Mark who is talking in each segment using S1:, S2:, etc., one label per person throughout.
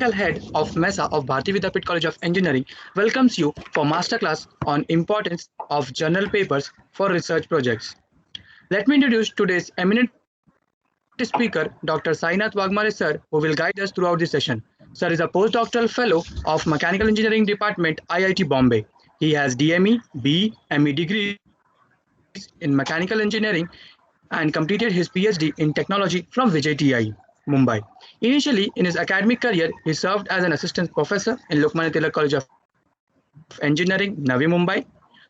S1: Head of MESA of Bharati Vidyapeeth College of Engineering, welcomes you for masterclass on importance of journal papers for research projects. Let me introduce today's eminent speaker, Dr. Sainath Wagmare sir, who will guide us throughout the session. Sir is a postdoctoral fellow of Mechanical Engineering Department, IIT Bombay. He has DME, BE, ME degrees in Mechanical Engineering and completed his PhD in Technology from Vijay TI, Mumbai. Initially, in his academic career, he served as an assistant professor in Lokmanya Tilak College of Engineering, Navi Mumbai.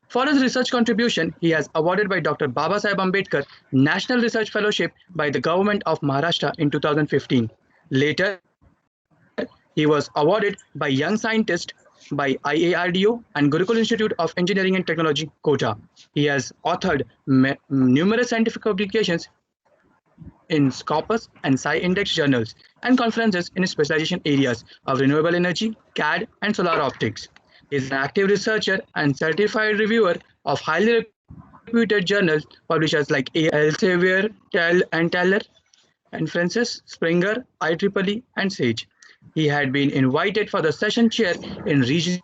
S1: For his research contribution, he has awarded by Dr. Babasaheb Ambedkar National Research Fellowship by the Government of Maharashtra in 2015. Later, he was awarded by Young Scientist by IARDO and Gurukul Institute of Engineering and Technology, Kota. He has authored numerous scientific publications in Scopus and SciIndex journals and conferences in his specialization areas of renewable energy, CAD, and solar optics. He is an active researcher and certified reviewer of highly reputed journals, publishers like Elsevier, Tell and Teller, and Francis Springer, IEEE, and Sage. He had been invited for the session chair in regional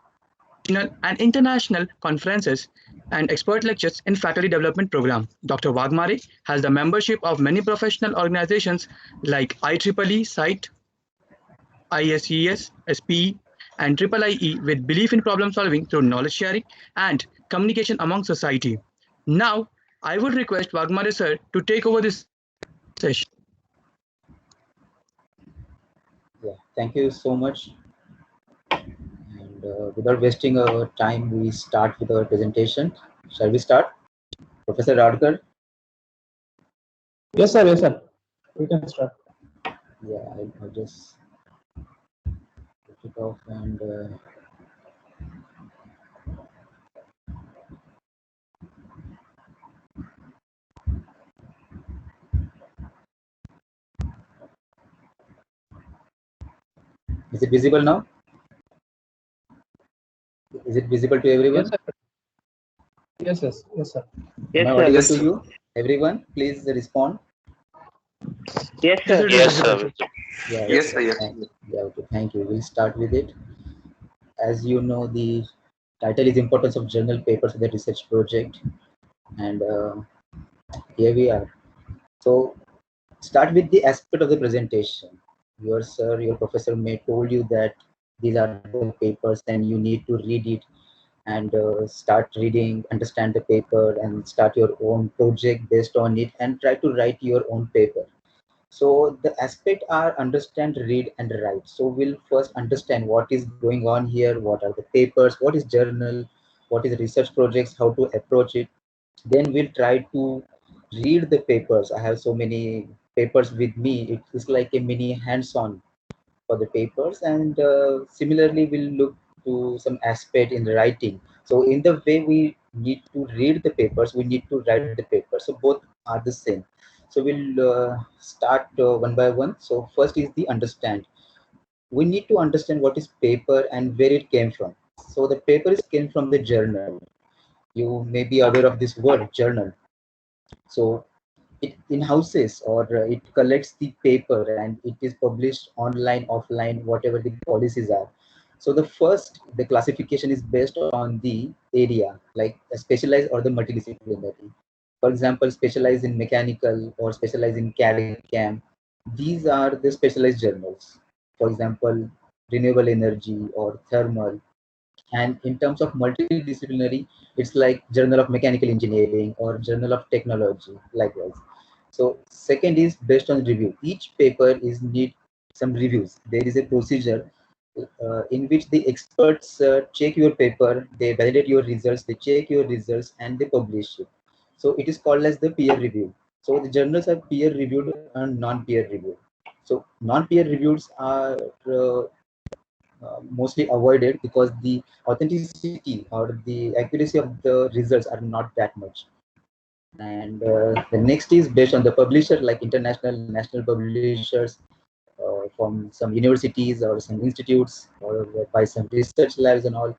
S1: and international conferences and expert lectures in faculty development program. Dr. Wagmare has the membership of many professional organizations like IEEE, SITE, ISES, SPE, and IIIE with belief in problem solving through knowledge sharing and communication among society. Now, I would request Wagmare sir to take over this session.
S2: Yeah, thank you so much. And without wasting our time, we start with our presentation. Shall we start? Professor Radkar?
S3: Yes, sir. Yes, sir. We can start.
S2: Yeah, I'll just put it off and is it visible now? Is it visible to everyone?
S3: Yes, sir. Yes, yes, yes, sir.
S2: Am I audible to you? Everyone, please respond.
S4: Yes,
S1: Yes,
S4: sir.
S1: it is
S5: Yes,
S1: visible.
S5: sir.
S2: Yeah,
S5: Yes,
S2: okay.
S5: sir. Yes.
S2: Yeah, okay. Thank you. We'll start with it. As you know, the title is Importance of Journal Papers in the Research Project. And here we are. So start with the aspect of the presentation. Your sir, your professor may told you that these are the papers and you need to read it and start reading, understand the paper and start your own project based on it and try to write your own paper. So the aspect are understand, read and write. So we'll first understand what is going on here, what are the papers, what is journal, what is research projects, how to approach it. Then we'll try to read the papers. I have so many papers with me. It is like a mini hands-on for the papers, and similarly we'll look to some aspect in writing. So in the way we need to read the papers, we need to write the papers. So both are the same. So we'll start one by one. So first is the understand. We need to understand what is paper and where it came from. So the paper is came from the journal. You may be aware of this word journal. So it in houses or it collects the paper and it is published online, offline, whatever the policies are. So the first, the classification is based on the area, like a specialized or the multidisciplinary. For example, specialized in mechanical or specialized in CAD and CAM. These are the specialized journals. For example, renewable energy or thermal. And in terms of multidisciplinary, it's like Journal of Mechanical Engineering or Journal of Technology, likewise. So second is based on review. Each paper is need some reviews. There is a procedure in which the experts check your paper, they validate your results, they check your results and they publish it. So it is called as the peer review. So the journals are peer reviewed and non-peer reviewed. So non-peer reviews are mostly avoided because the authenticity or the accuracy of the results are not that much. And the next is based on the publisher, like international, national publishers from some universities or some institutes or by some research labs and all.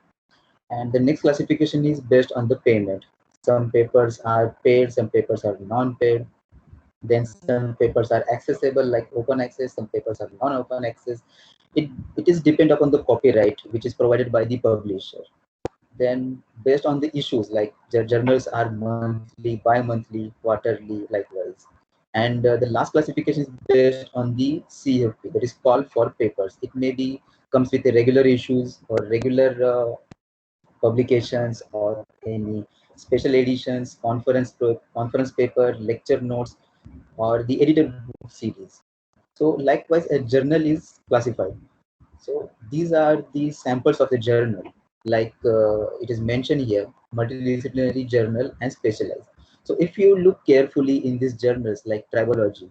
S2: And the next classification is based on the payment. Some papers are paid, some papers are non-paid. Then some papers are accessible like open access, some papers are non-open access. It is depend upon the copyright which is provided by the publisher. Then based on the issues, like the journals are monthly, bi-monthly, quarterly, likewise. And the last classification is based on the CFP, that is called for papers. It may be comes with the regular issues or regular publications or any special editions, conference paper, lecture notes, or the edited book series. So likewise, a journal is classified. So these are the samples of the journal, like it is mentioned here, multidisciplinary journal and specialized. So if you look carefully in these journals like tribology,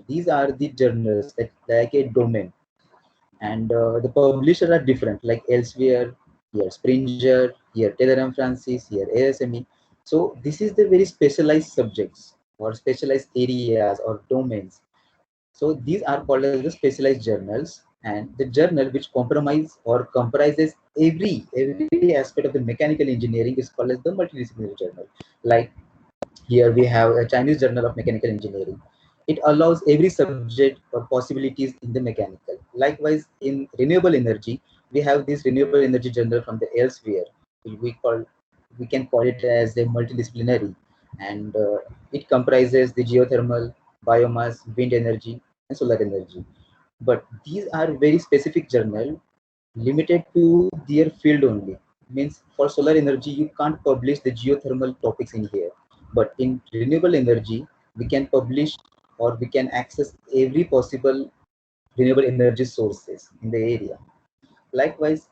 S2: these are the journals that like a domain, and the publishers are different, like Elsevier, here Springer, here Taylor and Francis, here ASME. So this is the very specialized subjects or specialized areas or domains. So these are called as the specialized journals, and the journal which comprises every aspect of the mechanical engineering is called as the multidisciplinary journal. Like here we have a Chinese Journal of Mechanical Engineering. It allows every subject or possibilities in the mechanical. Likewise, in renewable energy, we have this renewable energy journal from the Elsevier. We call we can call it as a multidisciplinary, and it comprises the geothermal, biomass, wind energy, and solar energy. But these are very specific journal limited to their field only. Means for solar energy, you can't publish the geothermal topics in here. But in renewable energy, we can publish or we can access every possible renewable energy sources in the area. Likewise,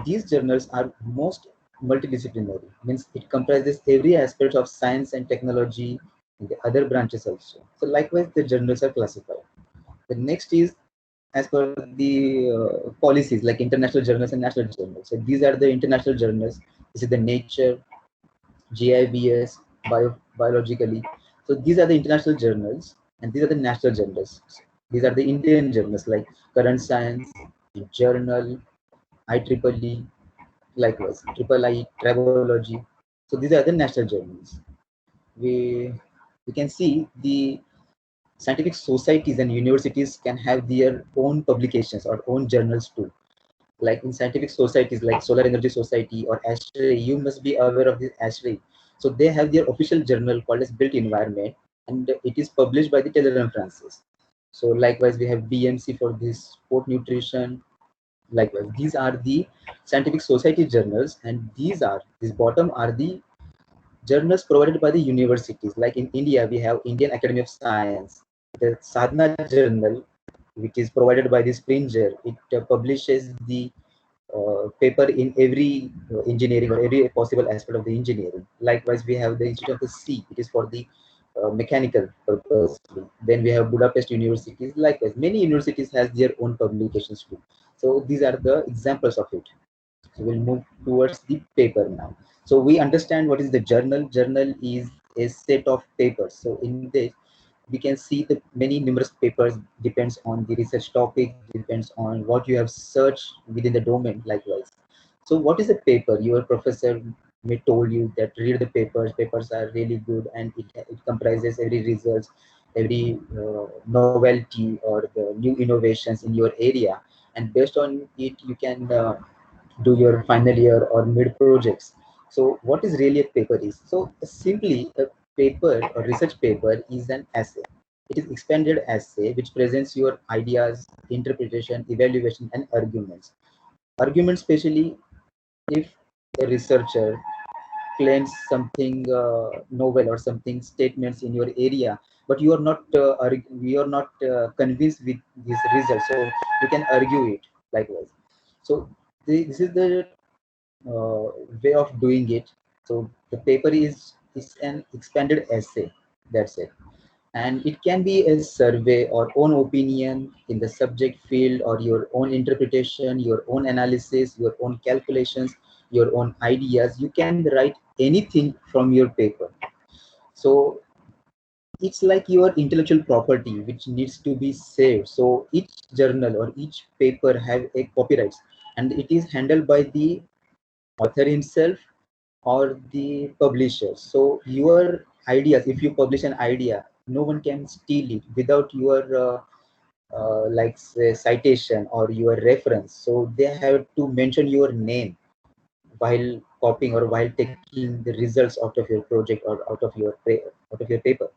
S2: these journals are most multidisciplinary, means it comprises every aspect of science and technology and the other branches also. So likewise, the journals are classified. The next is as per the policies like international journals and national journals. So these are the international journals. This is the Nature, GIBS, biologically. So these are the international journals, and these are the national journals. These are the Indian journals like Current Science, Journal, IEEE, likewise III, Tribology. So these are the national journals. We we can see the scientific societies and universities can have their own publications or own journals too. Like in scientific societies like Solar Energy Society or ASHRAE, you must be aware of this ASHRAE. So they have their official journal called as Built Environment, and it is published by the Taylor and Francis. So likewise, we have BMC for this sport nutrition. Likewise, these are the scientific society journals, and these bottom are the journals provided by the universities. Like in India, we have Indian Academy of Science, the Sadhana Journal, which is provided by the Springer. It publishes the paper in every engineering or every possible aspect of the engineering. Likewise, we have the Institute of the Sea. It is for the mechanical purpose. Then we have Budapest universities. Likewise, many universities has their own publications too. So these are the examples of it. So we'll move towards the paper now. So we understand what is the journal. Journal is a set of papers. So in this, we can see the many numerous papers depends on the research topic, depends on what you have searched within the domain. Likewise, so what is a paper? Your professor may told you that read the papers are really good, and it comprises every results, every novelty or the new innovations in your area, and based on it you can do your final year or mid projects. So what is really a paper is? So simply a paper or research paper is an essay. It is expanded essay which presents your ideas, interpretation, evaluation, and arguments. Arguments, especially if a researcher claims something novel or something statements in your area, but you are not convinced with these results, so you can argue it. Likewise, so this is the uh, way of doing it. So the paper is an expanded essay. That's it, and it can be a survey or own opinion in the subject field or your own interpretation, your own analysis, your own calculations, your own ideas. You can write anything from your paper. So it's like your intellectual property which needs to be saved. So each journal or each paper have a copyrights, and it is handled by the author himself or the publisher. So your ideas, if you publish an idea, no one can steal it without your like say, citation or your reference. So they have to mention your name while copying or while taking the results out of your project or out of your paper.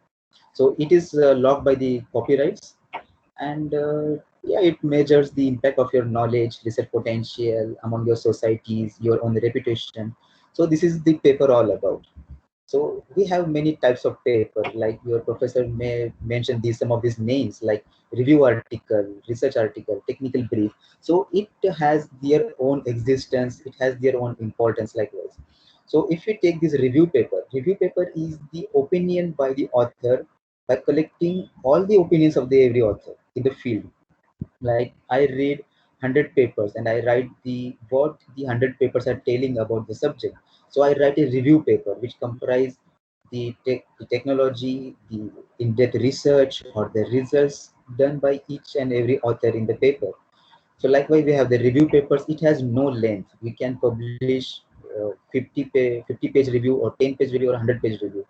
S2: So it is locked by the copyrights, and yeah, it measures the impact of your knowledge, research potential among your societies, your own reputation. So this is the paper all about. So we have many types of paper, like your professor may mention these some of these names, like review article, research article, technical brief. So it has their own existence, it has their own importance likewise. So if we take this review paper is the opinion by the author by collecting all the opinions of the every author in the field. Like I read 100 papers and I write the what the 100 papers are telling about the subject. So I write a review paper which comprise the technology, the in-depth research or the results done by each and every author in the paper. So likewise, we have the review papers. It has no length. We can publish 50-page review or 10-page review or 100-page review.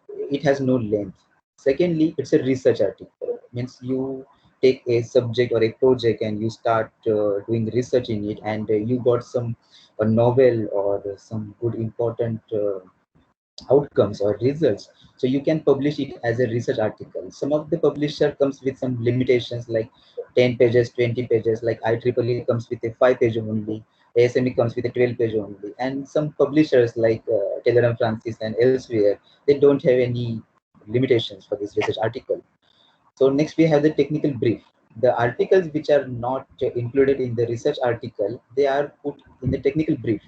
S2: It has no length. Secondly, it's a research article. Means you take a subject or a project and you start doing research in it, and you got some a novel or some good important outcomes or results. So you can publish it as a research article. Some of the publisher comes with some limitations like 10 pages, 20 pages, like IEEE comes with a 5-page only, ASME comes with a 12-page only. And some publishers like Taylor and Francis and elsewhere, they don't have any limitations for this research article. So next we have the technical brief. The articles which are not included in the research article, they are put in the technical brief.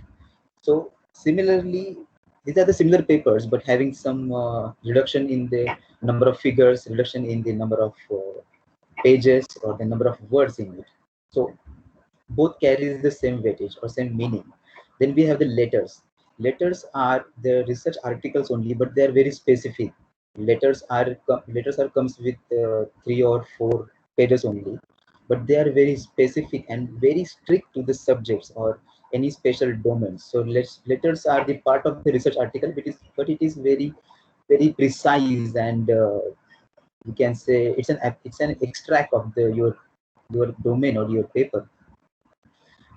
S2: So similarly, these are the similar papers, but having some reduction in the number of figures, reduction in the number of pages or the number of words in it. So both carries the same weightage or same meaning. Then we have the letters. Letters are the research articles only, but they are very specific. Letters are comes with 3 or 4 pages only, but they are very specific and very strict to the subjects or any special domains. So letters are the part of the research article, but it is very precise, and you can say it's an extract of your domain or your paper.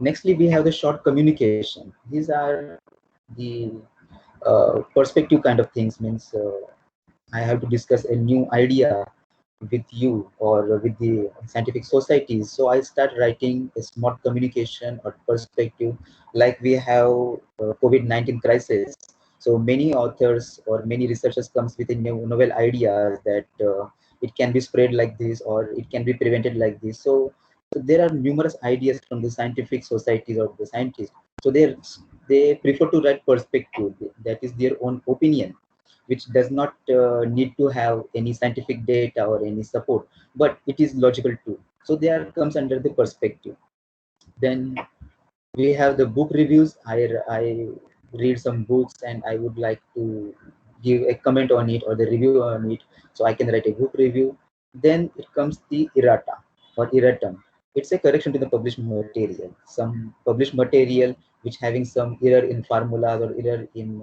S2: Nextly, we have the short communication. These are the perspective kind of things. Means I have to discuss a new idea with you or with the scientific societies. So I start writing a smart communication or perspective. Like we have COVID-19 crisis. So many authors or many researchers comes with a novel ideas that it can be spread like this or it can be prevented like this. So there are numerous ideas from the scientific societies or the scientists. So they prefer to write perspective. That is their own opinion, which does not need to have any scientific data or any support, but it is logical too. So there comes under the perspective. Then we have the book reviews. I read some books and I would like to give a comment on it or the review on it. So I can write a book review. Then it comes the errata or erratum. It's a correction to the published material. Some published material which having some error in formulas or error in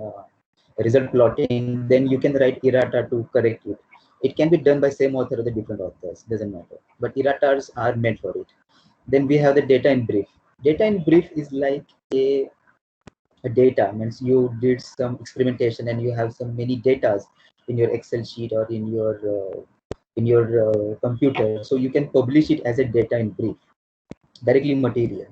S2: result plotting, then you can write errata to correct it. It can be done by same author or the different authors, doesn't matter. But erratas are meant for it. Then we have the data in brief. Data in brief is like a data, means you did some experimentation and you have some many datas in your Excel sheet or in your computer. So you can publish it as a data in brief, directly material.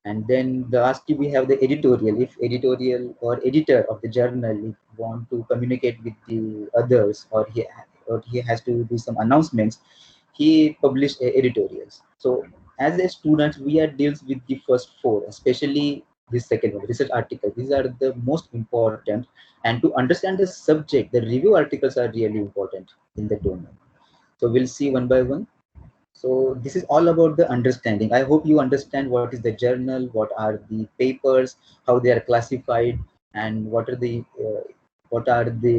S2: And then the lastly we have the editorial. If editorial or editor of the journal if want to communicate with the others, or he has to do some announcements, he publish editorials. So as a student we are deals with the first four, especially this second one, research article. These are the most important, and to understand the subject, the review articles are really important in the domain. So we'll see one by one. So this is all about the understanding. I hope you understand what is the journal, what are the papers, how they are classified, and what are the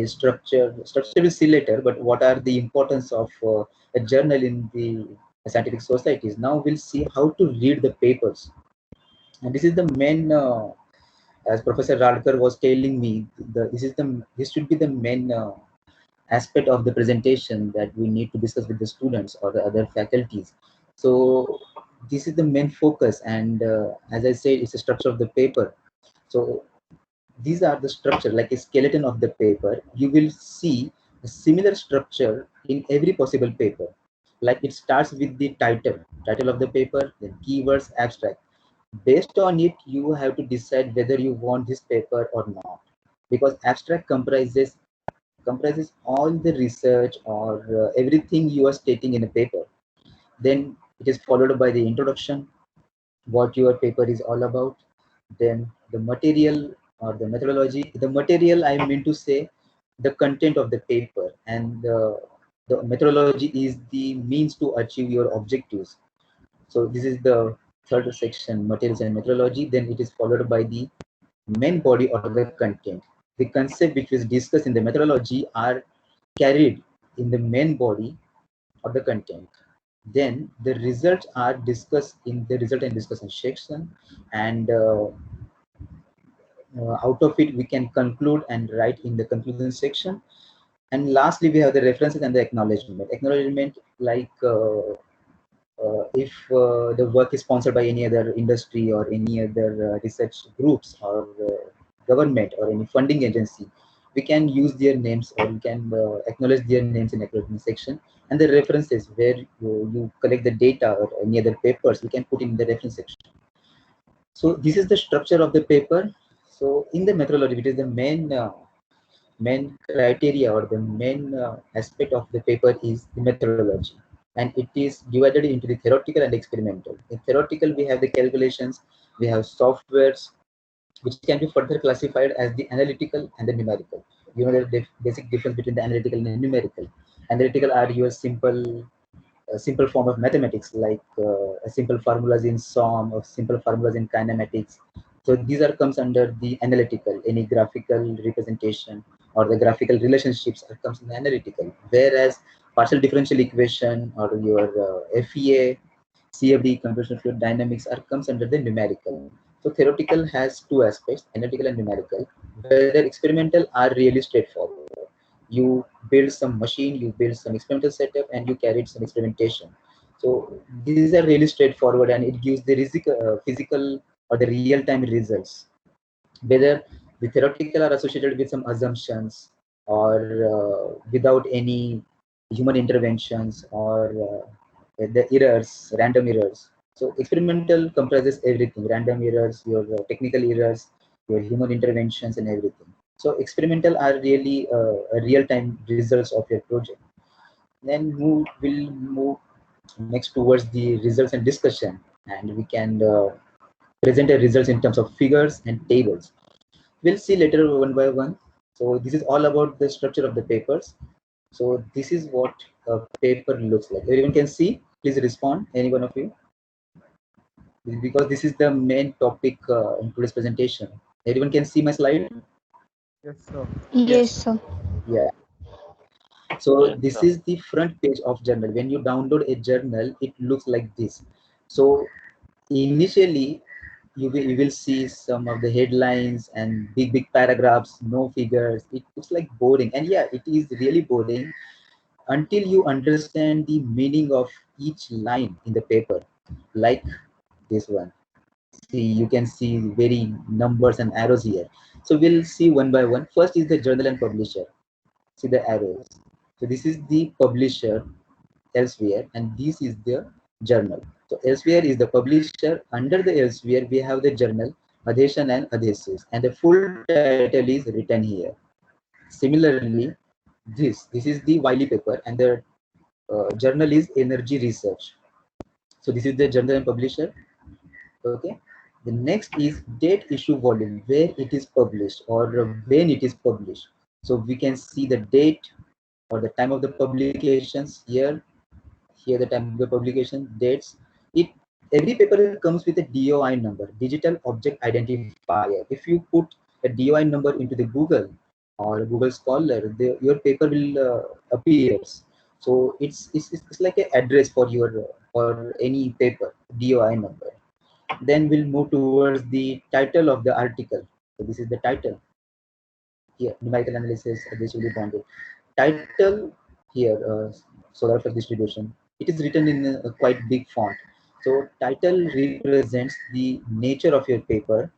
S2: structure. Structure will see later, but what are the importance of a journal in the scientific societies? Now we'll see how to read the papers, and this is the main. As Professor Radkar was telling me, this should be the main aspect of the presentation that we need to discuss with the students or the other faculties. So this is the main focus, and as I said, it's a structure of the paper. So these are the structure, like a skeleton of the paper. You will see a similar structure in every possible paper. Like it starts with the title of the paper, then keywords, abstract. Based on it, you have to decide whether you want this paper or not, because abstract comprises all the research or everything you are stating in a paper. Then it is followed by the introduction, what your paper is all about. Then the material or the methodology. The material, I mean to say the content of the paper, and the methodology is the means to achieve your objectives. So this is the third section, materials and methodology. Then it is followed by the main body or the content. The concept which was discussed in the methodology are carried in the main body of the content. Then the results are discussed in the result and discussion section, and out of it we can conclude and write in the conclusion section. And lastly, we have the references and the acknowledgement. Acknowledgement, like if the work is sponsored by any other industry or any other research groups or government or any funding agency, we can use their names, or we can acknowledge their names in acknowledgement section. And the references, where you collect the data or any other papers, we can put in the reference section. So this is the structure of the paper. So in the methodology, which is the main criteria or the main aspect of the paper, is the methodology, and it is divided into the theoretical and experimental. In theoretical, we have the calculations, we have softwares, which can be further classified as the analytical and the numerical. You know the basic difference between the analytical and the numerical. Analytical are your simple form of mathematics, like a simple formulas in SOM or simple formulas in kinematics. So these are comes under the analytical. Any graphical representation or the graphical relationships are comes in the analytical. Whereas partial differential equation or your FEA, CFD, computational fluid dynamics, are comes under the numerical. So theoretical has two aspects, analytical and numerical, whether experimental are really straightforward. You build some machine, you build some experimental setup, and you carried some experimentation. So these are really straightforward, and it gives the physical or the real-time results. Whether the theoretical are associated with some assumptions or without any human interventions or the errors, random errors. So experimental comprises everything: random errors, your technical errors, your human interventions, and everything. So experimental are really real-time results of your project. Then we'll move next towards the results and discussion, and we can present the results in terms of figures and tables. We'll see later one by one. So this is all about the structure of the papers. So this is what a paper looks like. Everyone can see. Please respond, any one of you, because this is the main topic in today's presentation. Everyone can see my slide.
S3: Yes, sir.
S1: Yes.
S5: Yes, sir.
S2: Yeah. So
S4: Yes,
S2: this
S4: sir.
S2: is the front page of journal. When you download a journal, it looks like this. So initially, you will see some of the headlines and big paragraphs, no figures. It's like boring, and yeah, it is really boring until you understand the meaning of each line in the paper, like this one. See, you can see very numbers and arrows here. So we'll see one by one. First is the journal and publisher. See the arrows. So this is the publisher, Elsevier, and this is the journal. So Elsevier is the publisher. Under the Elsevier, we have the journal, adhesion and adhesives, and the full title is written here. Similarly, this is the Wiley paper, and the journal is Energy Research. So this is the journal and publisher. Okay. The next is date, issue, volume, where it is published or when it is published. So we can see the date or the time of the publications here. Here the time of the publication, dates. It Every paper comes with a DOI number, digital object identifier. If you put a DOI number into the Google or Google Scholar, your paper will appears. So it's like an address for your for any paper, DOI number. Then we'll move towards the title of the article. So this is the title here: numerical analysis, adhesively bonded. title here, solar flux distribution, it is written in a quite big font. So title represents the nature of your paper.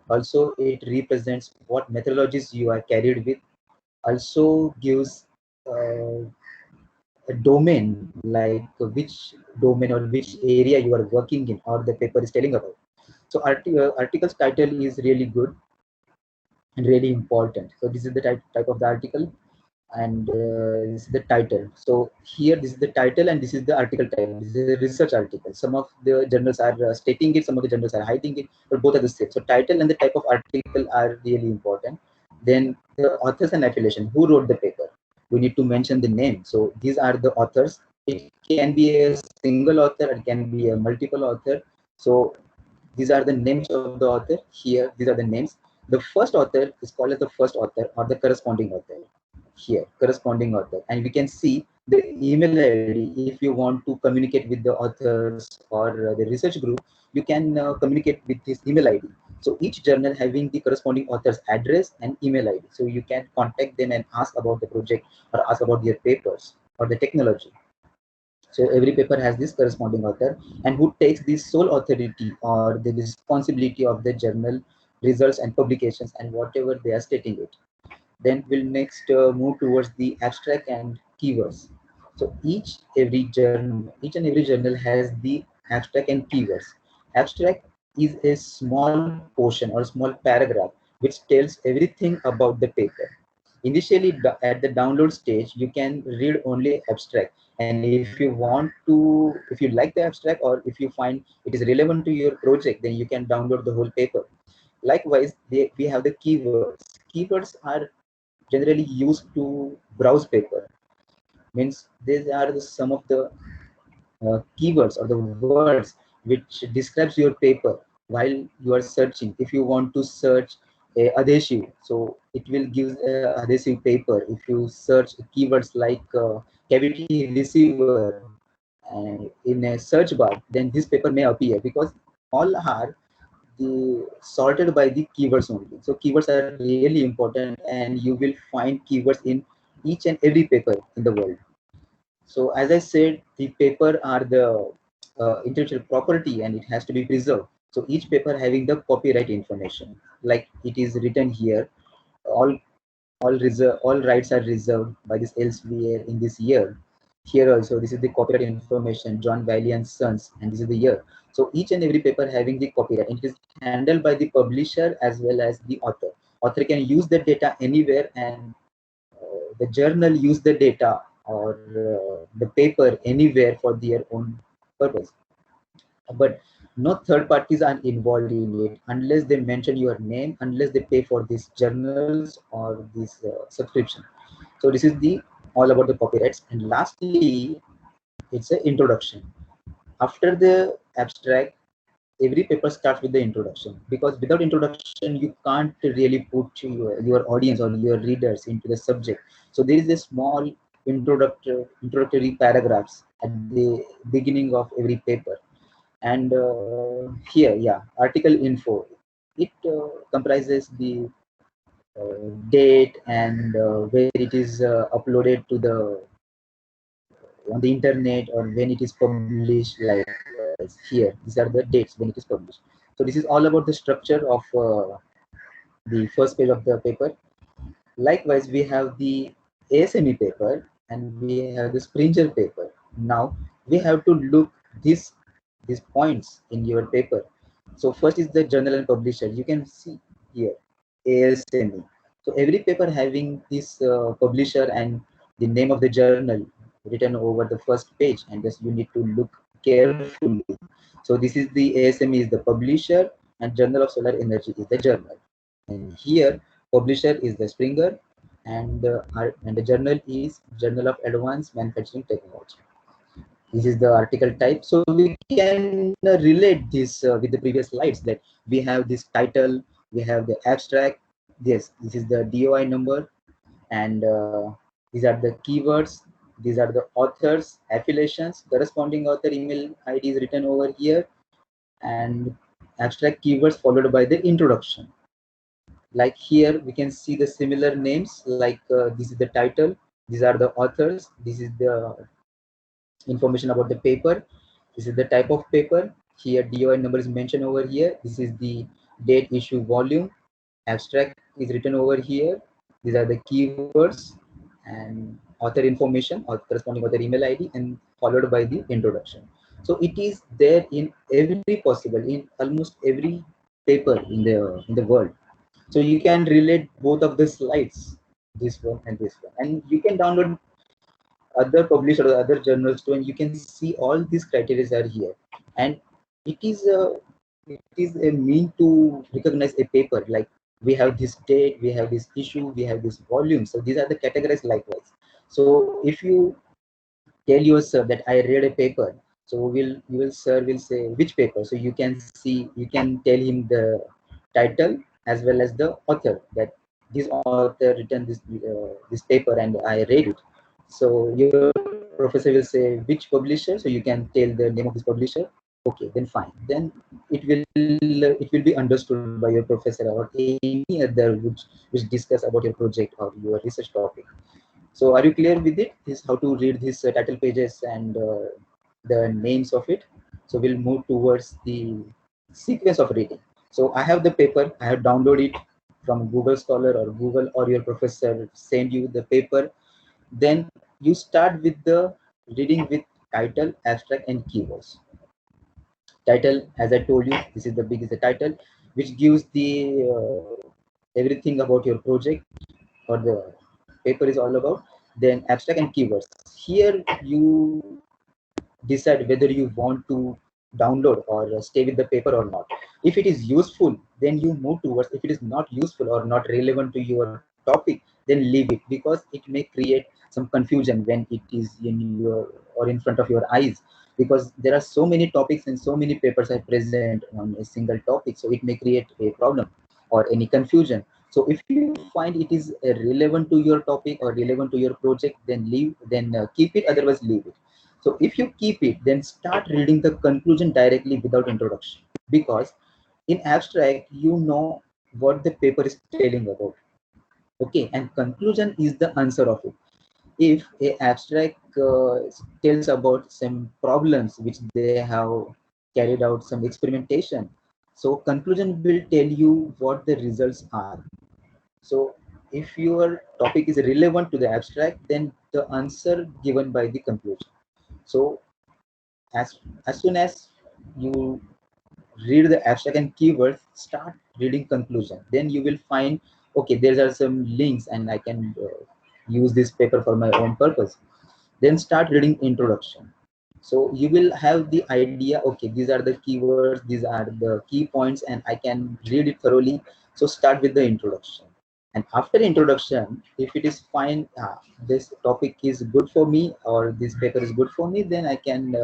S2: Also, it represents what methodologies you are carried with. Also gives a domain, like which domain or which area you are working in or the paper is telling about. So article's title is really good and really important. So this is the type of the article, and this is the title. So here this is the title and this is the article title. This is a research article. Some of the journals are stating it, some of the journals are hiding it, but both are the same. So title and the type of article are really important. Then the authors and affiliation, who wrote the paper, we need to mention the name. So these are the authors. It can be a single author, it can be a multiple author. So these are the names of the author. Here these are the names. The first author is called as the first author or the corresponding author. Here corresponding author, and we can see the email ID. If you want to communicate with the authors or the research group, you can communicate with this email ID. So each journal having the corresponding author's address and email ID, so you can contact them and ask about the project or ask about their papers or the technology. So every paper has this corresponding author, and who takes the sole authority or the responsibility of the journal results and publications and whatever they are stating it. Then we'll next move towards the abstract and keywords. So each and every journal has the abstract and keywords. Abstract is a small portion or small paragraph which tells everything about the paper. Initially, at the download stage, you can read only abstract, and if you like the abstract or if you find it is relevant to your project, then you can download the whole paper. Likewise, we have the keywords. Keywords are generally used to browse paper. Means these are some of the keywords or the words which describes your paper while you are searching. If you want to search a adhesive, so it will give a adhesive paper. If you search keywords like cavity receiver in a search bar, then this paper may appear, because all are sorted by the keywords only. So keywords are really important, and you will find keywords in each and every paper in the world. So as I said, the paper are the intellectual property, and it has to be preserved. So each paper having the copyright information, like it is written here, all all rights are reserved by this Elsevier in this year. Here also, this is the copyright information, John Wiley and Sons, and this is the year. So each and every paper having the copyright, and it is handled by the publisher as well as the author. Author can use the data anywhere, and the journal use the data or the paper anywhere for their own purpose. But no third parties are involved in it unless they mention your name, unless they pay for these journals or this subscription. So this is the all about the copyrights. And lastly, it's an introduction. After the abstract, every paper starts with the introduction, because without introduction you can't really put your audience or your readers into the subject. So there is a small introductory paragraphs at the beginning of every paper. And here, yeah, article info, it comprises the date and where it is uploaded to the on the internet, or when it is published. Like here, these are the dates when it is published. So this is all about the structure of the first page of the paper. Likewise, we have the ASME paper and we have the Springer paper. Now we have to look these points in your paper. So first is the journal and publisher. You can see here ASME. So every paper having this publisher and the name of the journal written over the first page, and just you need to look carefully. So this is the ASME is the publisher, and Journal of Solar Energy is the journal. And here publisher is the Springer, and the journal is Journal of Advanced Manufacturing Technology. This is the article type. So we can relate this with the previous slides, that we have this title, we have the abstract. Yes, this is the DOI number, and these are the keywords. These are the authors, affiliations, corresponding author email ID is written over here, and abstract keywords followed by the introduction. Like here we can see the similar names, like this is the title, These are the authors. This is the information about the paper. This is the type of paper. Here DOI number is mentioned over here. This is the date, issue, volume. Abstract is written over here. These are the keywords and author information or corresponding author email ID, and followed by the introduction. So it is there in every possible, in almost every paper in the world. So you can relate both of the slides, this one and this one, and you can download other published or other journals too, and you can see all these criteria are here. And it is a mean to recognize a paper, like we have this date, we have this issue, we have this volume. So these are the categories likewise. So if you tell your sir that I read a paper, so sir will say which paper. So you can see, you can tell him the title as well as the author, that this author written this paper and I read it. So your professor will say which publisher, so you can tell the name of this publisher. Okay, then fine. Then it will be understood by your professor or any other which discuss about your project or your research topic. So are you clear with it? This how to read these title pages and the names of it. So we'll move towards the sequence of reading. So I have the paper. I have downloaded it from Google Scholar or Google, or your professor send you the paper. Then you start with the reading with title, abstract, and keywords. Title, as I told you, this is the biggest title, which gives the everything about your project or the paper is all about. Then abstract and keywords. Here you decide whether you want to download or stay with the paper or not. If it is useful, then you move towards. If it is not useful or not relevant to your topic, then leave it, because it may create some confusion when it is in your or in front of your eyes, because there are so many topics and so many papers are present on a single topic, so it may create a problem or any confusion. So if you find it is relevant to your topic or relevant to your project, then keep it, otherwise leave it. So if you keep it, then start reading the conclusion directly without introduction, because in abstract, you know what the paper is telling about. Okay, and conclusion is the answer of it. If a abstract tells about some problems which they have carried out some experimentation, so conclusion will tell you what the results are. So if your topic is relevant to the abstract, then the answer given by the conclusion. So as soon as you read the abstract and keywords, start reading conclusion. Then you will find, okay, there are some links and I can use this paper for my own purpose. Then start reading introduction. So you will have the idea, okay, these are the keywords, these are the key points, and I can read it thoroughly. So start with the introduction. And after introduction, if it is fine, this topic is good for me or this paper is good for me, then I can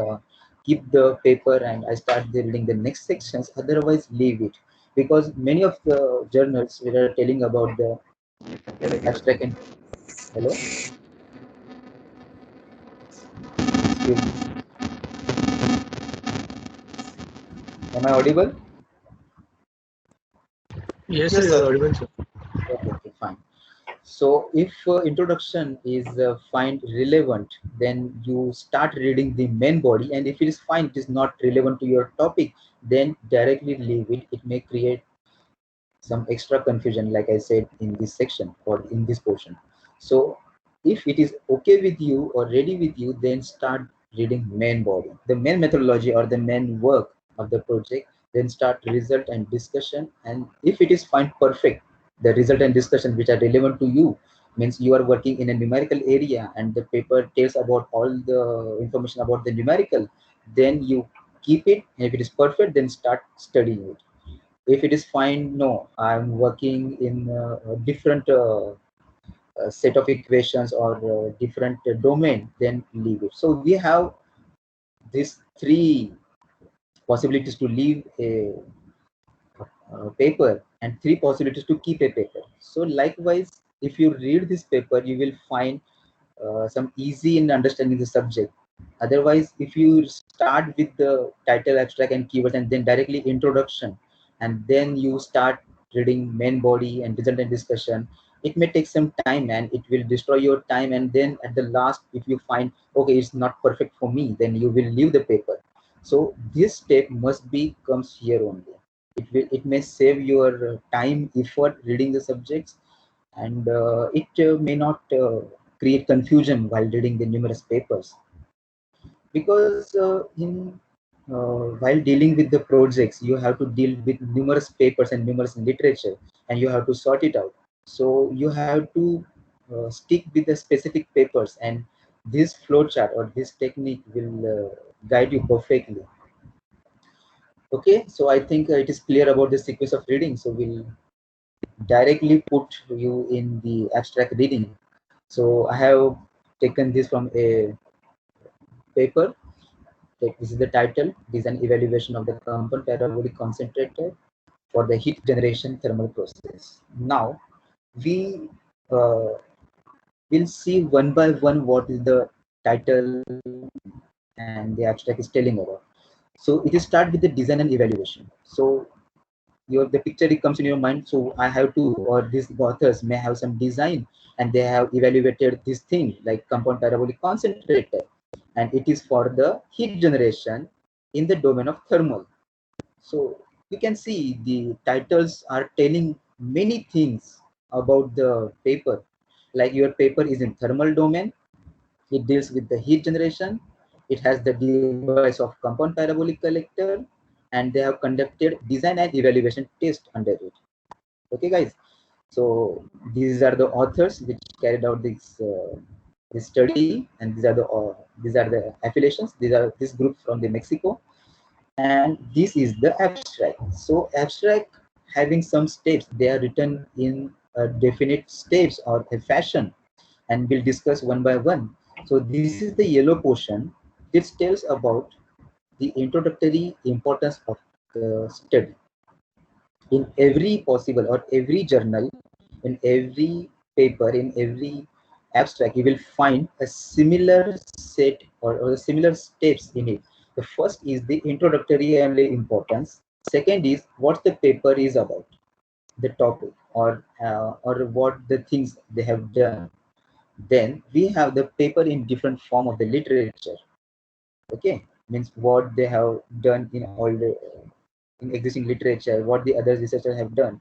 S2: keep the paper and I start reading the next sections. Otherwise, leave it, because many of the journals we are telling about the abstract and hello, excuse me, am I audible?
S1: Yes,
S3: Yes,
S1: sir, you are
S3: sir.
S1: audible, sir.
S2: Okay, fine. So if introduction is find relevant, then you start reading the main body, and if it is fine, it is not relevant to your topic, then directly leave it. It may create some extra confusion, like I said in this section or in this portion. So if it is okay with you or ready with you, then start reading main body, the main methodology or the main work of the project. Then start result and discussion. And if it is fine, perfect, the result and discussion which are relevant to you, means you are working in a numerical area and the paper tells about all the information about the numerical, then you keep it. And if it is perfect, then start studying it. If it is fine, no, I'm working in a different set of equations or different domain, then leave it. So we have these three possibilities to leave a paper and three possibilities to keep a paper. So likewise, if you read this paper, you will find some easy in understanding the subject. Otherwise, if you start with the title, abstract, and keywords, and then directly introduction, and then you start reading main body and result and discussion, it may take some time and it will destroy your time, and then at the last, if you find, okay, it's not perfect for me, then you will leave the paper. So this step must be comes here only. It may save your time, effort reading the subjects, and it may not create confusion while reading the numerous papers, because in while dealing with the projects, you have to deal with numerous papers and numerous literature, and you have to sort it out. So you have to stick with the specific papers, and this flowchart or this technique will guide you perfectly. Okay, so I think it is clear about the sequence of reading. So we'll directly put you in the abstract reading. So I have taken this from a paper. This is the title: Design Evaluation of the Compound Parabolic Concentrator for the Heat Generation Thermal Process. Now we uh, will see one by one what is the title and the abstract is telling about. So it is start with the design and evaluation. So the picture it comes in your mind. So I have to, or these authors may have some design, and they have evaluated this thing like compound parabolic concentrator, and it is for the heat generation in the domain of thermal. So you can see the titles are telling many things about the paper. Like your paper is in thermal domain, it deals with the heat generation, it has the device of compound parabolic collector, and they have conducted design and evaluation test under it. Okay, guys. So these are the authors which carried out this study, and these are the affiliations. These are this group from the Mexico, and this is the abstract. So abstract having some steps, they are written in a definite steps or a fashion, and we'll discuss one by one. So this is the yellow portion. This tells about the introductory importance of the study. In every possible or every journal, in every paper, in every abstract, you will find a similar set or similar steps in it. The first is the introductory and the importance. Second is what the paper is about, the topic, or what the things they have done. Then we have the paper in different form of the literature. Okay, means what they have done in all the in existing literature, what the other researchers have done.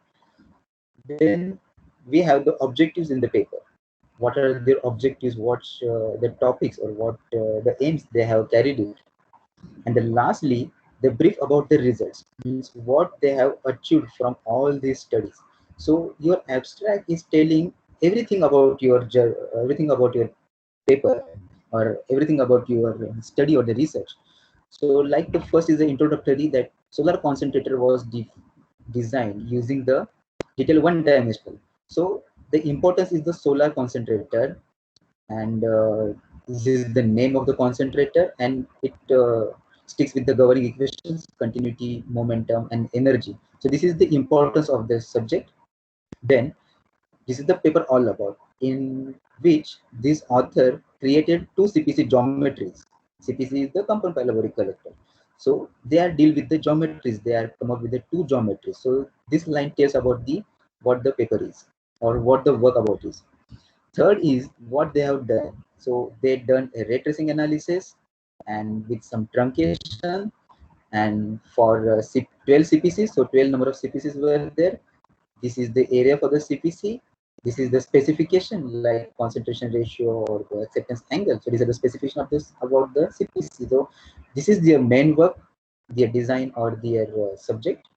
S2: Then we have the objectives in the paper. What are their objectives? What the topics or what the aims they have carried it. And then lastly, the brief about the results, means what they have achieved from all these studies. So your abstract is telling everything about everything about your paper, or everything about your study or the research. So like the first is the introductory, that solar concentrator was designed using the detail one dimensional. So the importance is the solar concentrator, and this is the name of the concentrator, and it sticks with the governing equations, continuity, momentum, and energy. So this is the importance of the subject. Then this is the paper all about, in which this author created two CPC geometries. CPC is the compound parabolic collector. So they are deal with the geometries. They are come up with the two geometries. So this line tells about the what the paper is, or what the work about is. Third is what they have done. So they done a ray tracing analysis, and with some truncation, and for 12 CPCs. So 12 number of CPCs were there. This is the area for the CPC. This is the specification, like concentration ratio or the acceptance angle. So these are the specification of this about the CPC. So this is their main work, their design or their subject.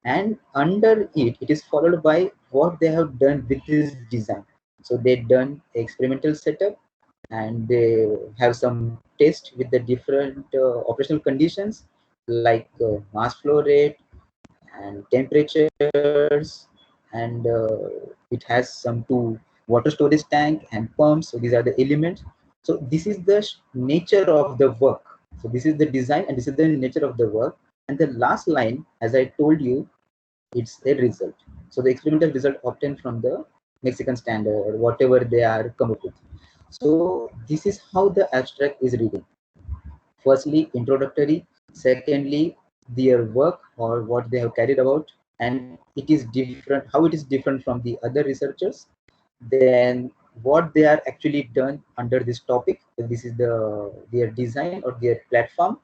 S2: And under it, it is followed by what they have done with this design. So they've done experimental setup, and they have some test with the different operational conditions, like mass flow rate and temperatures, and it has some two water storage tank and pumps. So these are the elements. So this is the nature of the work. So this is the design, and this is the nature of the work. And the last line, as I told you, it's a result. So the experimental result obtained from the Mexican standard or whatever they are come up with. So this is how the abstract is reading. Firstly, introductory. Secondly, their work or what they have carried about, and it is different, how it is different from the other researchers. then what they are actually done under this topic. So this is their design or their platform.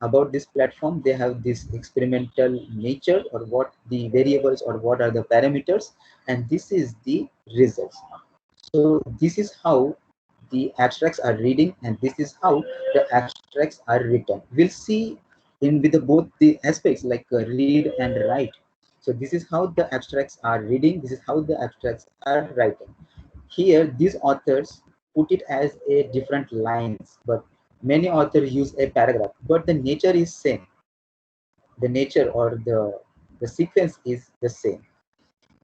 S2: About this platform, they have this experimental nature, or what the variables or what are the parameters, and this is the results. So this is how the abstracts are reading, and this is how the abstracts are written. We'll see in with both the aspects, like read and write. So this is how the abstracts are reading, this is how the abstracts are writing. Here these authors put it as a different lines, but many authors use a paragraph, but the nature is same. The nature or the sequence is the same.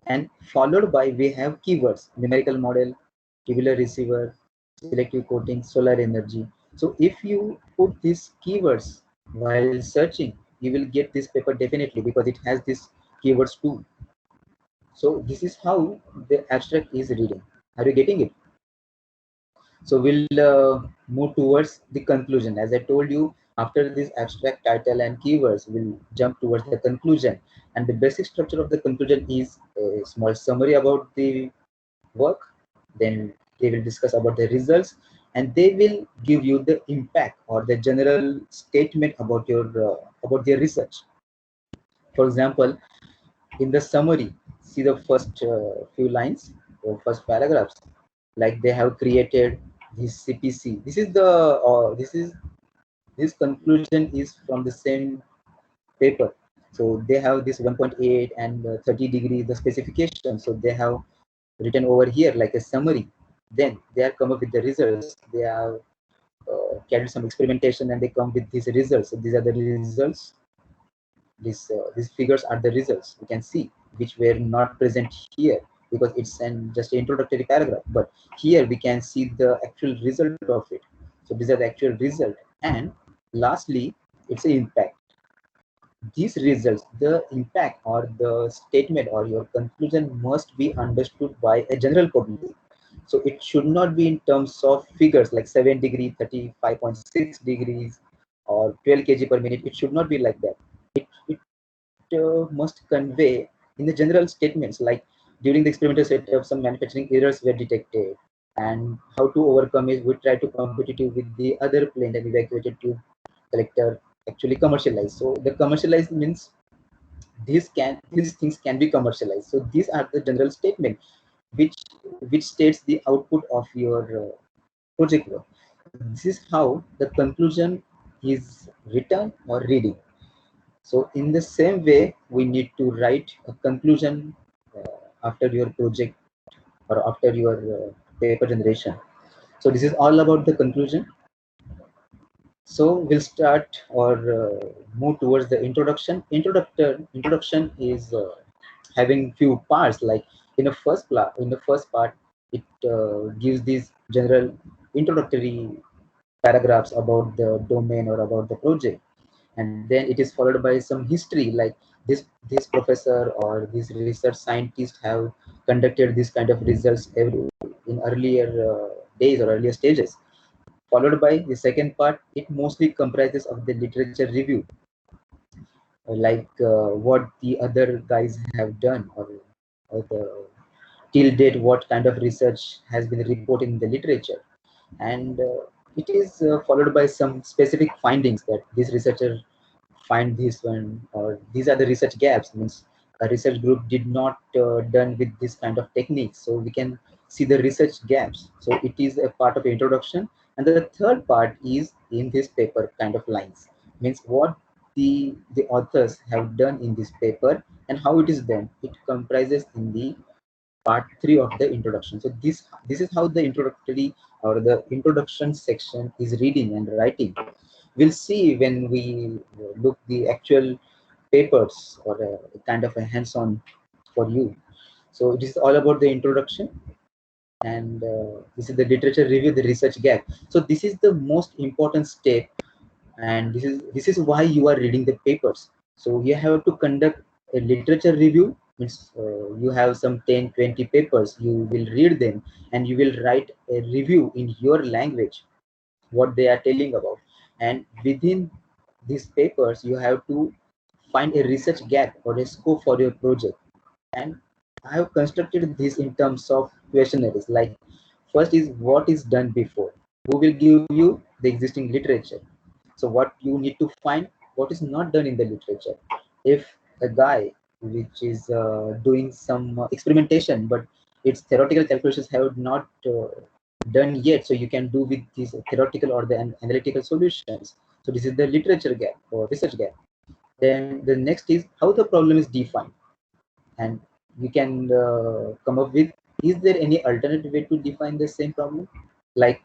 S2: And followed by, we have keywords: numerical model, tubular receiver, selective coating, solar energy. So if you put these keywords while searching, you will get this paper definitely, because it has these keywords too. So this is how the abstract is reading. Are you getting it? So we'll move towards the conclusion. As I told you, after this abstract title and keywords, we'll jump towards the conclusion. And the basic structure of the conclusion is a small summary about the work. Then they will discuss about the results, and they will give you the impact or the general statement about their research. For example, in the summary, see the first few lines or first paragraphs, like they have created this CPC. This conclusion is from the same paper. So they have this 1.8 and 30 degrees the specification. So they have written over here like a summary. Then they have come up with the results. They have carried some experimentation, and they come with these results. So these are the results. These figures are the results. You can see, which were not present here because it's just an introductory paragraph. But here we can see the actual result of it. So these are the actual result. And lastly, it's an impact. These results, the impact or the statement or your conclusion must be understood by a general public. So it should not be in terms of figures like 7 degree, 35.6 degrees, or 12 kg per minute. It should not be like that. It must convey in the general statements, like during the experimental setup, some manufacturing errors were detected, and how to overcome it. We try to competitive with the other plane and evacuated tube collector actually commercialized. So the commercialized means these things can be commercialized. So these are the general statement which states the output of your project work. This is how the conclusion is written or reading. So in the same way, we need to write a conclusion after your project or after your paper generation. So this is all about the conclusion. So we'll start or move towards the introduction. Introduction is having few parts. Like in the first part, it gives these general introductory paragraphs about the domain or about the project, and then it is followed by some history, like this professor or this research scientist have conducted this kind of results in earlier days or earlier stages. Followed by the second part, it mostly comprises of the literature review, like what the other guys have done, or the till date what kind of research has been reported in the literature. And it is followed by some specific findings that this researcher find this one, or these are the research gaps, means a research group did not done with this kind of techniques, so we can see the research gaps. So it is a part of introduction. And the third part is in this paper kind of lines, means what the authors have done in this paper and how it is done. It comprises in the part 3 of the introduction. So this is how the introductory or the introduction section is reading and writing. We'll see when we look the actual papers, or a kind of a hands-on for you. So this is all about the introduction. And this is the literature review, the research gap. So this is the most important step, and this is why you are reading the papers. So you have to conduct a literature review. Means you have some 10-20 papers, you will read them, and you will write a review in your language what they are telling about. And within these papers, you have to find a research gap or a scope for your project. And I have constructed this in terms of questionnaires. Like, first is what is done before. Who will give you the existing literature? So what you need to find what is not done in the literature. If a guy which is doing some experimentation, but its theoretical calculations have not done yet, so you can do with these theoretical or the analytical solutions. So this is the literature gap or research gap. Then the next is how the problem is defined, and we can come up with, is there any alternative way to define the same problem? Like,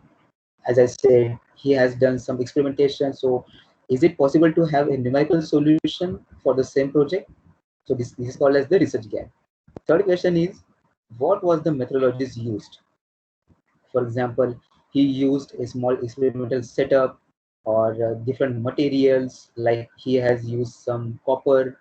S2: as I said, he has done some experimentation. So is it possible to have a numerical solution for the same project? So this is called as the research gap. Third question is, what was the methodologies used? For example, he used a small experimental setup or different materials, like he has used some copper,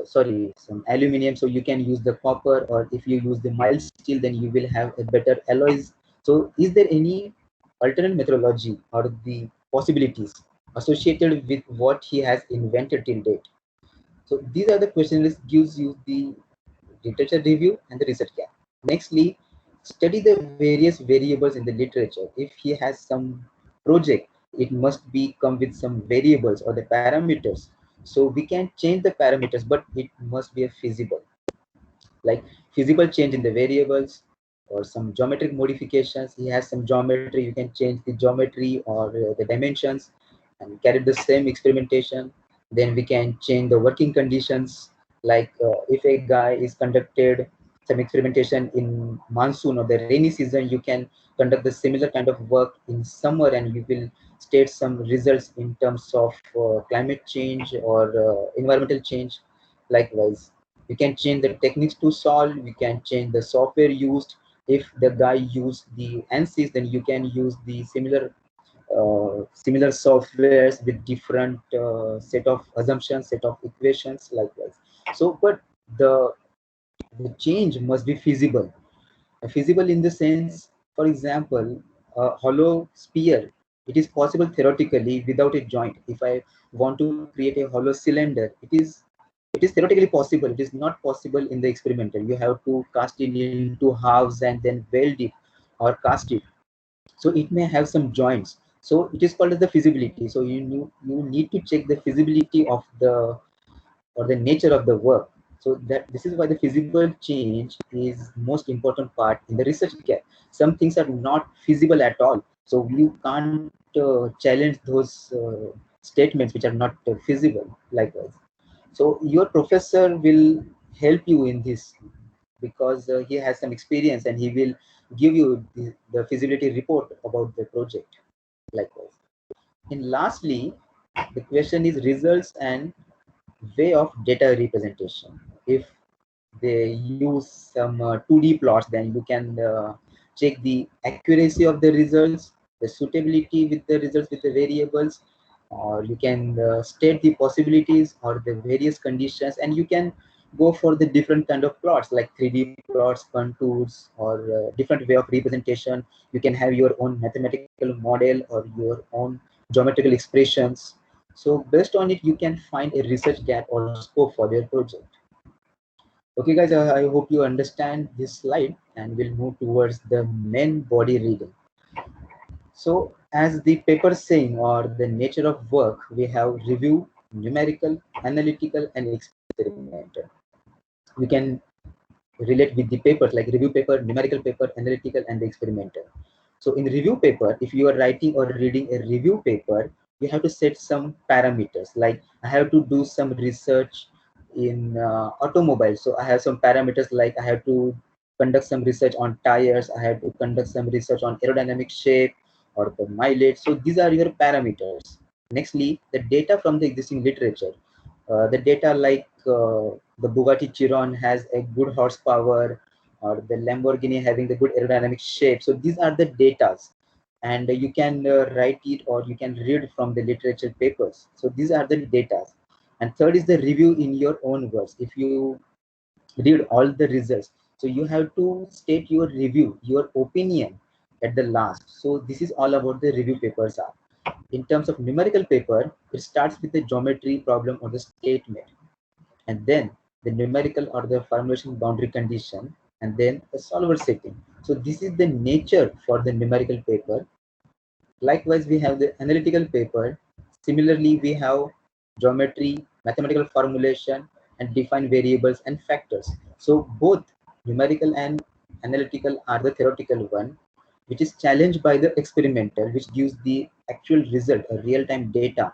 S2: some aluminum, so you can use the copper, or if you use the mild steel, then you will have a better alloys. So is there any alternate methodology or the possibilities associated with what he has invented till date? So these are the questions that gives you the literature review and the research gap. Nextly, study the various variables in the literature. If he has some project, it must be come with some variables or the parameters. So we can change the parameters, but it must be a feasible, like feasible change in the variables or some geometric modifications. He has some geometry, you can change the geometry or the dimensions and carry the same experimentation. Then we can change the working conditions, like if a guy is conducted some experimentation in monsoon or the rainy season, you can conduct the similar kind of work in summer and you will state some results in terms of climate change or environmental change. Likewise, we can change the techniques to solve, we can change the software used. If the guy used the ANSYS, then you can use the similar softwares with different set of assumptions, set of equations, likewise. So but the change must be feasible. Feasible in the sense, for example, a hollow sphere, it is possible theoretically without a joint. If I want to create a hollow cylinder, it is theoretically possible. It is not possible in the experimental. You have to cast it into halves and then weld it or cast it. So it may have some joints. So it is called as the feasibility. So you need to check the feasibility of the or the nature of the work. So that this is why the feasible change is most important part in the research gap. Some things are not feasible at all, so you can't challenge those statements which are not feasible. Likewise, so your professor will help you in this because he has some experience and he will give you the feasibility report about the project. Likewise, and lastly, the question is results and way of data representation. If they use some 2D plots, then you can check the accuracy of the results, the suitability with the results with the variables, or you can state the possibilities or the various conditions, and you can go for the different kind of plots like 3D plots, contours, or different way of representation. You can have your own mathematical model or your own geometrical expressions. So based on it, you can find a research gap or scope for your project. Okay, guys, I hope you understand this slide, and we'll move towards the main body reading. So as the paper saying or the nature of work, we have review, numerical, analytical, and experimental. We can relate with the papers like review paper, numerical paper, analytical, and the experimental. So in review paper, if you are writing or reading a review paper, you have to set some parameters. Like I have to do some research in automobile. So I have some parameters like I have to conduct some research on tires. I have to conduct some research on aerodynamic shape or the mileage. So these are your parameters. Nextly, the data from the existing literature. The data like the Bugatti Chiron has a good horsepower, or the Lamborghini having the good aerodynamic shape. So these are the datas, and you can write it or you can read from the literature papers. So these are the datas. And third is the review in your own words. If you read all the results, so you have to state your review, your opinion at the last. So this is all about the review papers are. In terms of numerical paper, it starts with the geometry problem or the statement, and then the numerical or the formulation boundary condition, and then the solver setting. So this is the nature for the numerical paper. Likewise, we have the analytical paper. Similarly, we have geometry, mathematical formulation, and define variables and factors. So both numerical and analytical are the theoretical one, which is challenged by the experimental, which gives the actual result, a real-time data.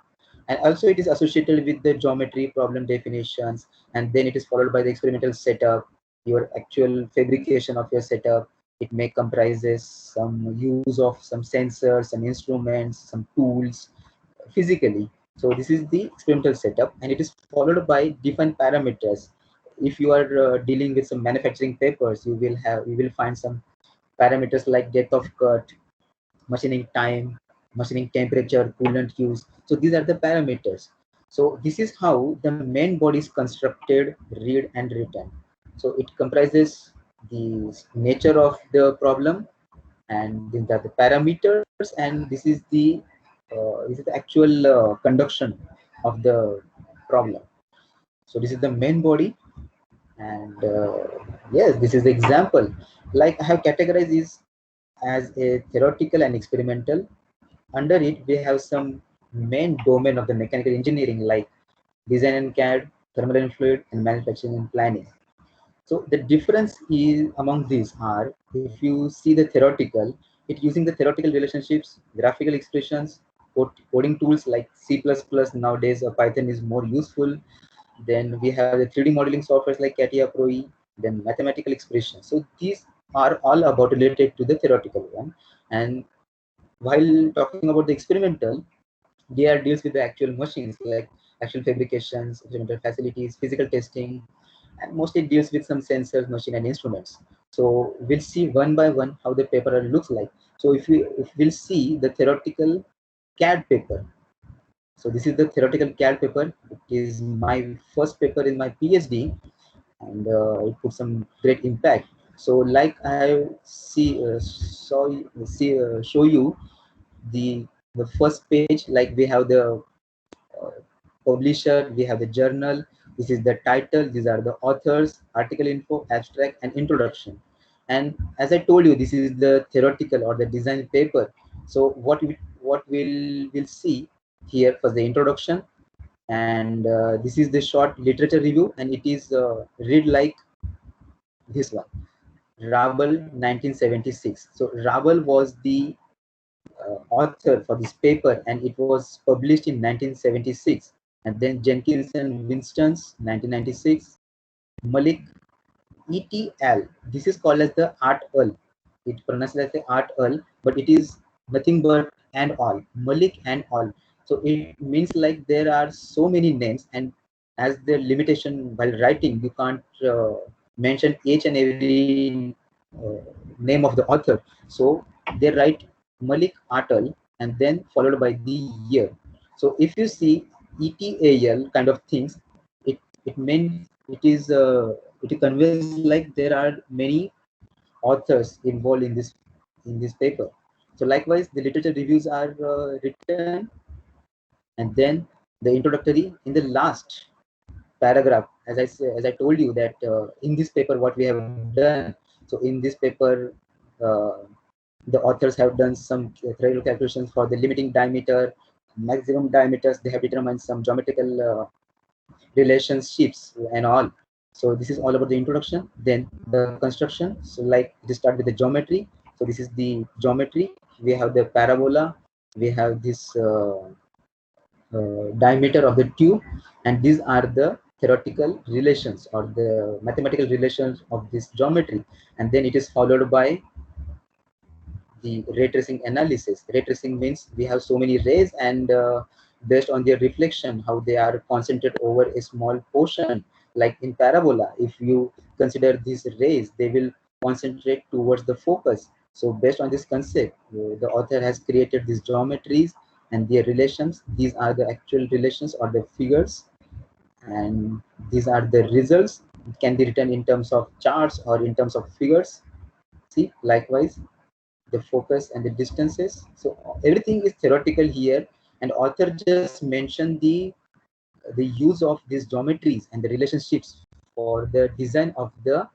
S2: And also it is associated with the geometry problem definitions, and then it is followed by the experimental setup, your actual fabrication of your setup. It may comprises some use of some sensors, some instruments, some tools physically. So this is the experimental setup, and it is followed by different parameters. If you are dealing with some manufacturing papers, you will find some parameters like depth of cut, machining time, machining temperature, coolant use. So these are the parameters. So this is how the main body is constructed, read and written. So it comprises the nature of the problem, and these are the parameters, and this is the actual conduction of the problem. So this is the main body, and yes, this is the example. Like I have categorized this as a theoretical and experimental. Under it, we have some main domain of the mechanical engineering like design and CAD, thermal and fluid, and manufacturing and planning. So the difference is among these are, if you see the theoretical, it using the theoretical relationships, graphical expressions, coding tools like C++. Nowadays, Python is more useful. Then we have the 3D modeling softwares like CATIA Pro E, then mathematical expressions. So these are all about related to the theoretical one. And while talking about the experimental, DR deals with the actual machines like actual fabrications, experimental facilities, physical testing, and mostly deals with some sensors, machine, and instruments. So we'll see one by one how the paper looks like. So if we'll see the theoretical CAD paper. So this is the theoretical CAD paper. It is my first paper in my PhD, and it put some great impact. So like I show you the first page. Like we have the uh, publisher, we have the journal, this is the title, these are the authors, article info, abstract, and introduction. And as I told you, this is the theoretical or the design paper. So what we'll see here for the introduction, and this is the short literature review, and it is read like this one. Ravel 1976. So Ravel was the author for this paper, and it was published in 1976. And then Jenkins and Winston's 1996. Malik ETL. This is called as the article. It pronounced as the article, but it is nothing but and all. Malik and all. So it means like there are so many names, and as the limitation while writing, you can't mention each and every name of the author. So they write Malik Atal and then followed by the year. So if you see ETAL kind of things, it means it conveys like there are many authors involved in this paper. So likewise, the literature reviews are written, and then the introductory in the last paragraph. As I told you that in this paper what we have done. So in this paper, uh, the authors have done some theoretical calculations for the limiting diameter, maximum diameters. They have determined some geometrical relationships and all. So this is all about the introduction. Then the construction. So like to start with the geometry. So this is the geometry. We have the parabola. We have this diameter of the tube, and these are the theoretical relations or the mathematical relations of this geometry. And then it is followed by the ray tracing analysis. Ray tracing means we have so many rays, and based on their reflection, how they are concentrated over a small portion. Like in parabola, if you consider these rays, they will concentrate towards the focus. So based on this concept, the author has created these geometries and their relations. These are the actual relations or the figures, and these are the results. It can be written in terms of charts or in terms of figures. See, likewise, the focus and the distances. So everything is theoretical here, and author just mentioned the use of these geometries and the relationships for the design of the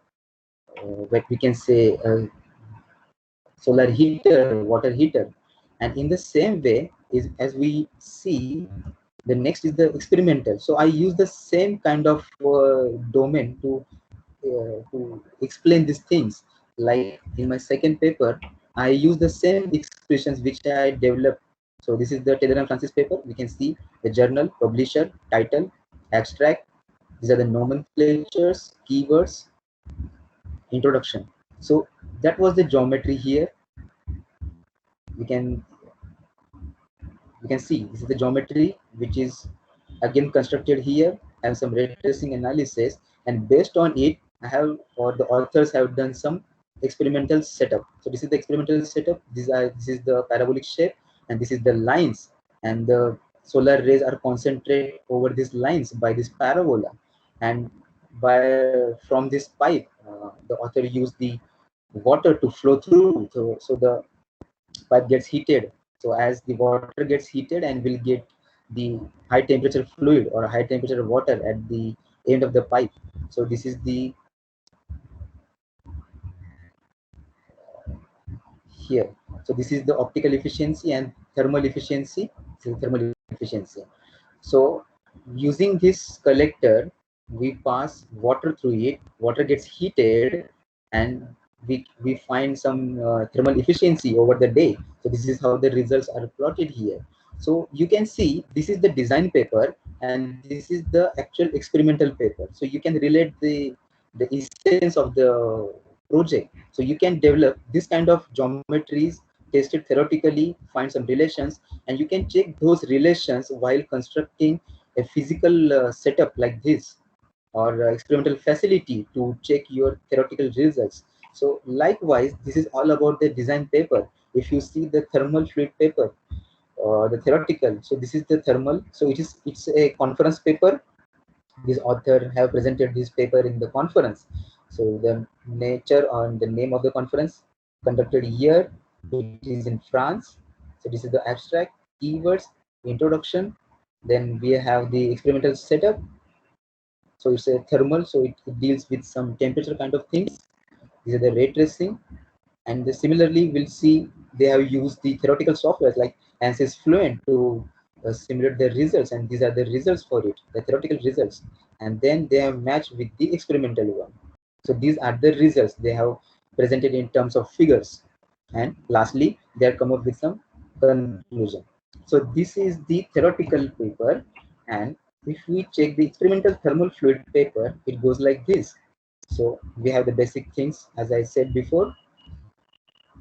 S2: what we can say solar heater, water heater. And in the same way, is as we see, the next is the experimental. So I use the same kind of domain to explain these things. Like in my second paper, I use the same expressions which I developed. So this is the Taylor and Francis paper. We can see the journal, publisher, title, abstract. These are the nomenclatures, keywords, introduction. So that was the geometry here. We can see this is the geometry which is again constructed here, and some ray tracing analysis, and based on it I have, or the authors have done some experimental setup. So this is the experimental setup. This is the parabolic shape, and this is the lines, and the solar rays are concentrated over these lines by this parabola, and by from this pipe the author used the water to flow through. So the pipe gets heated. So as the water gets heated, and will get the high temperature fluid or high temperature water at the end of the pipe. So this is the here. So this is the optical efficiency and thermal efficiency. This is thermal efficiency. So using this collector, we pass water through it. Water gets heated, and we find some thermal efficiency over the day. So this is how the results are plotted here. So you can see this is the design paper, and this is the actual experimental paper. So you can relate the essence of the project. So you can develop this kind of geometries, test it theoretically, find some relations, and you can check those relations while constructing a physical setup like this, or experimental facility to check your theoretical results. So likewise, this is all about the design paper. If you see the thermal fluid paper, the theoretical, so this is the thermal. So it's a conference paper. This author have presented this paper in the conference. So the nature and the name of the conference conducted here, it is in France. So this is the abstract, keywords, introduction. Then we have the experimental setup. So it's a thermal, so it deals with some temperature kind of things. These are the ray tracing. And similarly, we'll see they have used the theoretical software like ANSYS Fluent to simulate the results, and these are the results for it, the theoretical results. And then they have matched with the experimental one. So these are the results they have presented in terms of figures. And lastly, they have come up with some conclusion. So this is the theoretical paper, and if we check the experimental thermal fluid paper, it goes like this. So we have the basic things as I said before.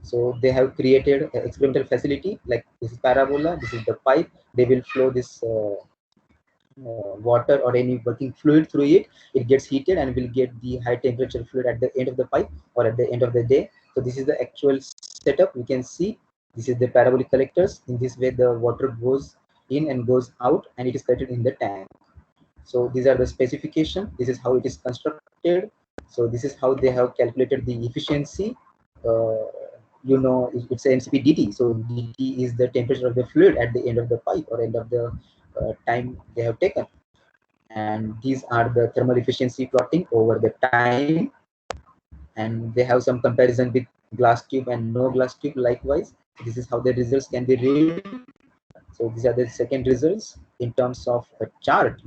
S2: So they have created an experimental facility like this is parabola, this is the pipe. They will flow this water or any working fluid through it. It gets heated and will get the high temperature fluid at the end of the pipe or at the end of the day. So this is the actual setup. We can see this is the parabolic collectors. In this way, the water goes in and goes out, and it is collected in the tank. So these are the specification. This is how it is constructed. So this is how they have calculated the efficiency. Uh, it's a MCP dt. So dt is the temperature of the fluid at the end of the pipe or end of the time they have taken. And these are the thermal efficiency plotting over the time. And they have some comparison with glass tube and no glass tube likewise. This is how the results can be read. So these are the second results in terms of a chart.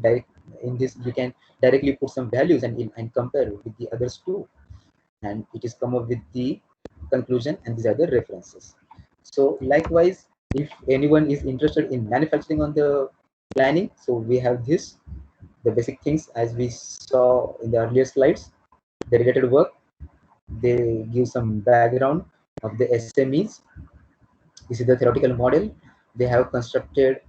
S2: In this, you can directly put some values and compare with the others too. And it is come up with the conclusion, and these are the references. So likewise, if anyone is interested in manufacturing on the planning, so we have this, the basic things as we saw in the earlier slides, the related work. They give some background of the SMEs. This is the theoretical model. They have constructed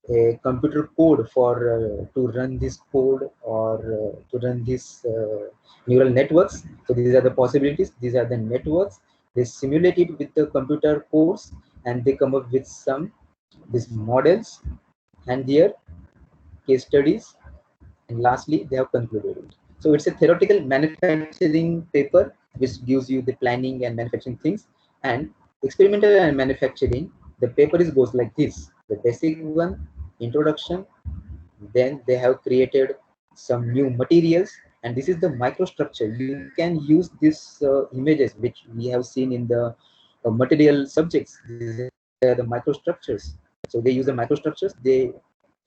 S2: a computer code for to run this code or to run these neural networks. So these are the possibilities. These are the networks. They simulate it with the computer codes, and they come up with some these models and their case studies. And lastly, they have concluded it. So it's a theoretical manufacturing paper which gives you the planning and manufacturing things. And experimental and manufacturing, the paper goes like this. The basic one, introduction. Then they have created some new materials, and this is the microstructure. You can use these images which we have seen in the material subjects. These are the microstructures. So they use the microstructures. They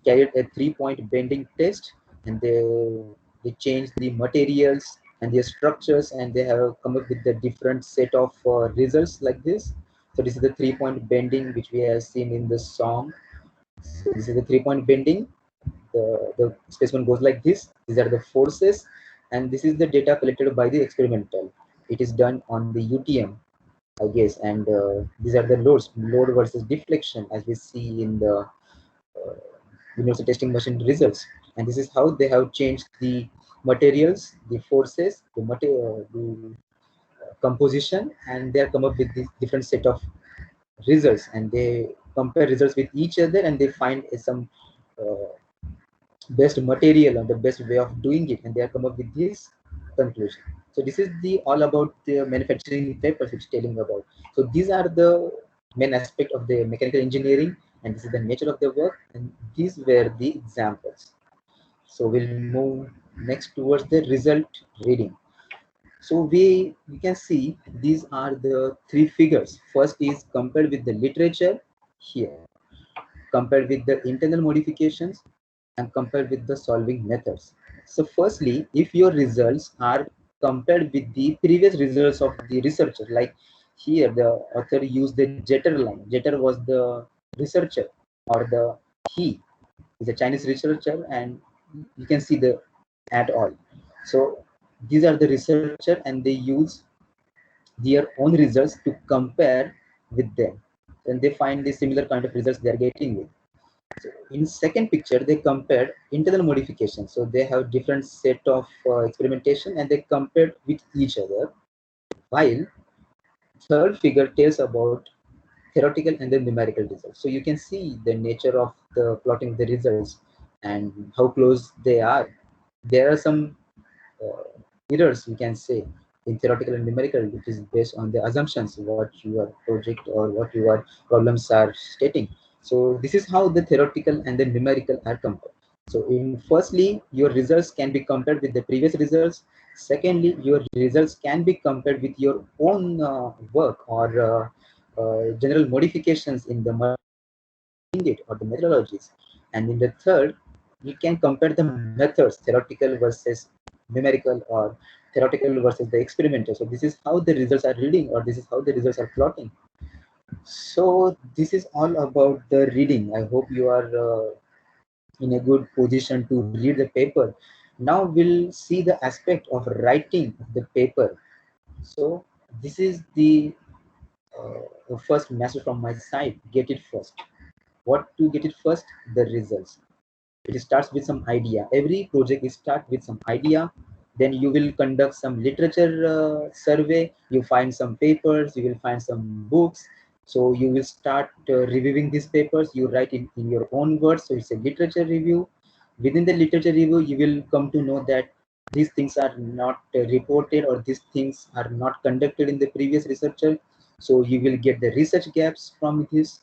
S2: carried a 3-point bending test, and they changed the materials and their structures, and they have come up with a different set of results like this. So this is the 3-point bending which we have seen in the song. So this is the 3-point bending. The specimen goes like this. These are the forces, and this is the data collected by the experimental. It is done on the UTM, I guess, and these are the load versus deflection, as we see in the universal testing machine results. And this is how they have changed the materials, the forces, the composition, and they have come up with this different set of results, and they compare results with each other, and they find some uh, best material and the best way of doing it, and they have come up with this conclusion. So this is the all about the manufacturing papers which telling about. So these are the main aspect of the mechanical engineering, and this is the nature of the work, and these were the examples. So we'll move next towards the result reading. So we can see these are the three figures. First is compared with the literature here, compared with the internal modifications, and compared with the solving methods. So firstly, if your results are compared with the previous results of the researcher, like here the author used the Jeter line. Jeter was the researcher, or the he is a Chinese researcher, and you can see the at all. So these are the researcher, and they use their own results to compare with them, and they find the similar kind of results they are getting with. So in second picture, they compared internal modifications. So they have different set of experimentation, and they compared with each other. While third figure tells about theoretical and the numerical results. So you can see the nature of the plotting the results and how close they are. There are some errors, we can say, in theoretical and numerical, which is based on the assumptions what your project or what your problems are stating. So this is how the theoretical and the numerical are compared. So in firstly, your results can be compared with the previous results. Secondly, your results can be compared with your own work or general modifications in the it or the methodologies. And in the third, you can compare the methods, theoretical versus numerical, or theoretical versus the experimental. So this is how the results are reading, or this is how the results are plotting. So this is all about the reading. I hope you are in a good position to read the paper. Now we'll see the aspect of writing the paper. So this is the first message from my side. Get it first. What to get it first? The results. It starts with some idea. Every project is start with some idea. Then you will conduct some literature survey. You find some papers. You will find some books. So you will start reviewing these papers. You write in your own words. So it's a literature review. Within the literature review, you will come to know that these things are not reported, or these things are not conducted in the previous researcher. So you will get the research gaps from this,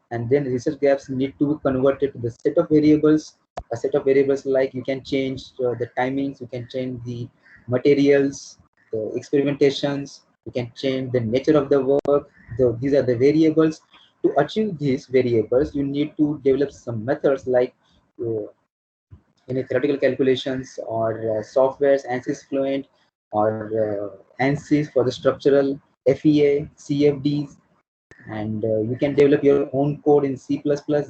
S2: and then research gaps need to be converted to the set of variables. A set of variables like you can change the timings, you can change the materials, the experimentations, you can change the nature of the work. These are the variables. To achieve these variables, you need to develop some methods like uh, any theoretical calculations, or softwares, ANSYS Fluent, or ANSYS for the structural, FEA, CFDs, and you can develop your own code in C++,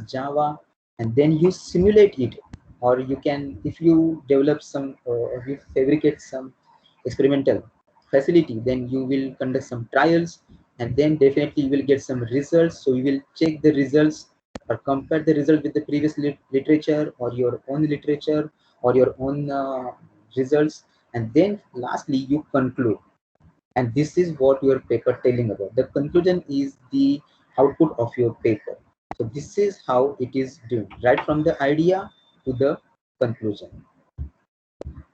S2: Java, and then you simulate it. Or you can, if you develop some or you fabricate some experimental facility, then you will conduct some trials, and then definitely you will get some results. So you will check the results or compare the result with the previous literature, or your own literature, or your own results, and then lastly you conclude. And this is what your paper telling about. The conclusion is the output of your paper. So this is how it is done, right from the idea to the conclusion.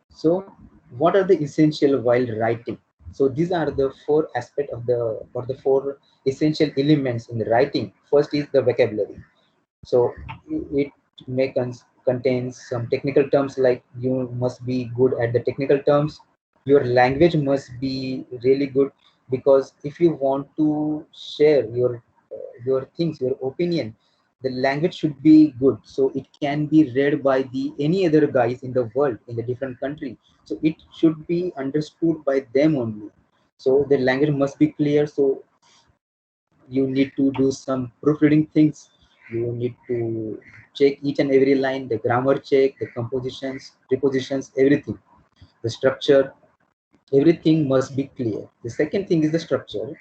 S2: So what are the essential while writing? So these are the four aspects of the, or the four essential elements in the writing. First is the vocabulary. So it may contains some technical terms, like you must be good at the technical terms. Your language must be really good. because if you want to share your things, your opinion, the language should be good, so it can be read by the any other guys in the world in the different country. So it should be understood by them only. So the language must be clear. So you need to do some proofreading things. You need to check each and every line, the grammar check, the compositions, prepositions, everything, the structure, everything must be clear. The second thing is the structure,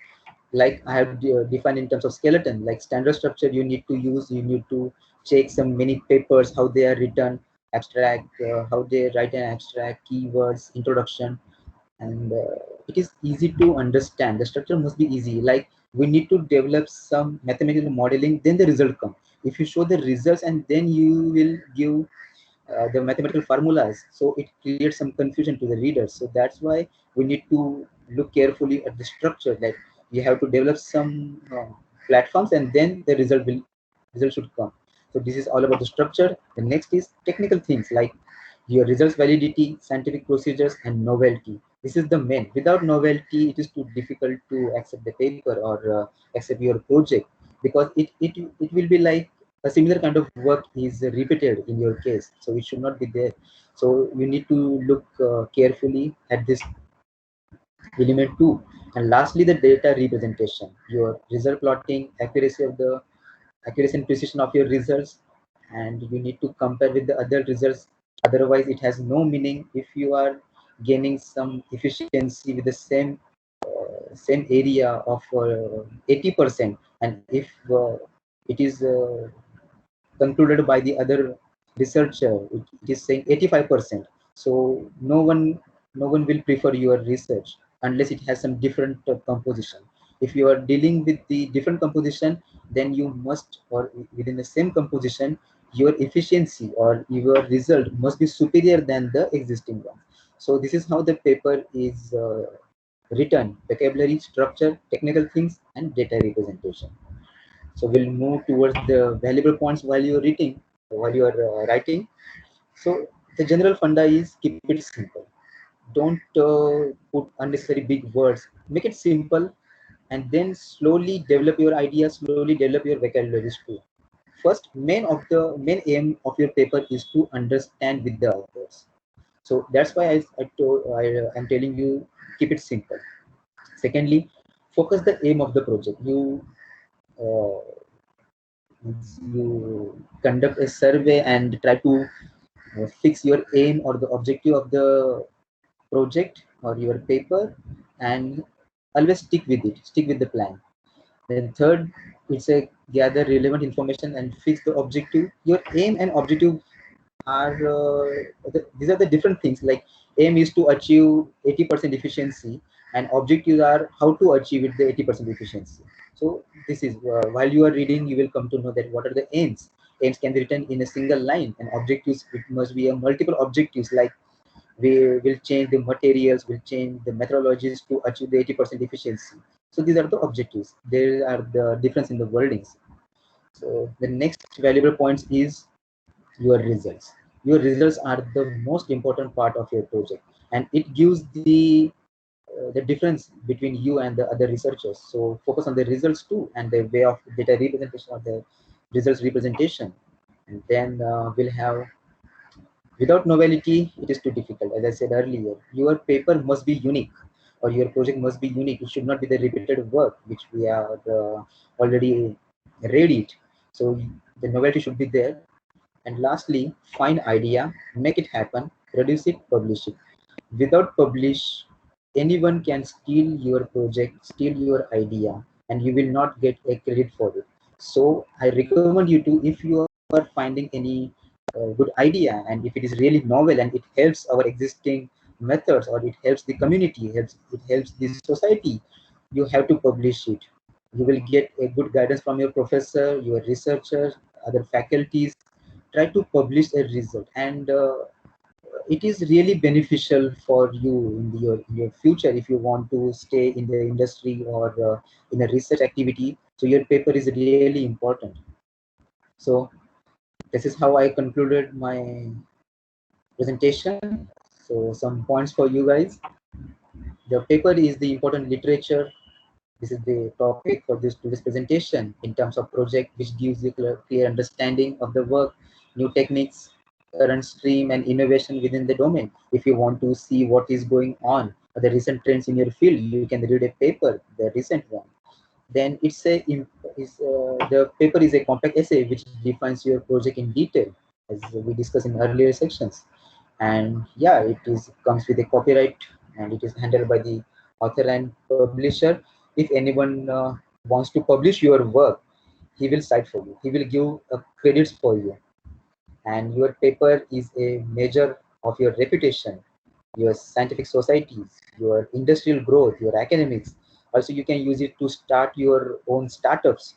S2: like I have defined in terms of skeleton, like standard structure you need to use. You need to check some many papers, how they are written, abstract, how they write an abstract, keywords, introduction, and it is easy to understand. The structure must be easy. Like we need to develop some mathematical modeling, then the result come. If you show the results and then you will give the mathematical formulas, so it creates some confusion to the readers. So that's why we need to look carefully at the structure, that you have to develop some platforms and then the result should come. So this is all about the structure. The next is technical things, like your results validity, scientific procedures, and novelty. This is the main. Without novelty, it is too difficult to accept the paper or accept your project, because it will be like a similar kind of work is repeated in your case. So it should not be there. So you need to look carefully at this element too. And lastly, the data representation, your result plotting, accuracy and precision of your results, and you need to compare with the other results. Otherwise it has no meaning. If you are gaining some efficiency with the same area of 80%, and if it is concluded by the other researcher, it is saying 85%, so no one will prefer your research unless it has some different composition. If you are dealing with the different composition, then you must, or within the same composition, your efficiency or your result must be superior than the existing one. So this is how the paper is written: vocabulary, structure, technical things, and data representation. So we'll move towards the valuable points while you are writing. So the general funda is keep it simple. Don't put unnecessary big words. Make it simple, and then slowly develop your ideas. Slowly develop your vocabularies too. First, main aim of your paper is to understand with the authors. So that's why I'm telling you, keep it simple. Secondly, focus the aim of the project. Uh, you conduct a survey and try to fix your aim or the objective of the project or your paper, and always stick with the plan. Then third, it's a gather relevant information and fix the objective. Your aim and objective are these are the different things. Like aim is to achieve 80% efficiency, and objectives are how to achieve it the 80% efficiency. So this is while you are reading, you will come to know that what are the aims. Aims can be written in a single line, and objectives, it must be a multiple objectives. Like we will change the materials, will change the methodologies to achieve the 80% efficiency. So these are the objectives. There are the difference in the wordings. So the next valuable points is your results. Your results are the most important part of your project, and it gives the difference between you and the other researchers. So focus on the results too, and the way of data representation or the results representation. And then we'll have, without novelty it is too difficult. As I said earlier, your paper must be unique, or your project must be unique. It should not be the repeated work which we are already read it. So the novelty should be there. And lastly, find idea, make it happen, produce it, publish it. Without publish, anyone can steal your project, steal your idea, and you will not get a credit for it. So I recommend you to, if you are finding any good idea, and if it is really novel and it helps our existing methods, or it helps the community, it helps the society, you have to publish it. You will get a good guidance from your professor, your researcher, other faculties. Try to publish a result, and it is really beneficial for you in your future if you want to stay in the industry or in a research activity. So your paper is really important. So this is how I concluded my presentation. So some points for you guys: the paper is the important literature this is the topic for this presentation in terms of project, which gives you clear understanding of the work, new techniques, current stream, and innovation within the domain. If you want to see what is going on, the recent trends in your field, you can read a paper, the recent one. Then the paper is a compact essay which defines your project in detail, as we discussed in earlier sections. And yeah, it is comes with a copyright, and it is handled by the author and publisher. If anyone wants to publish your work, he will cite for you, he will give credits for you, and your paper is a measure of your reputation, your scientific societies, your industrial growth, your academics. Also, you can use it to start your own startups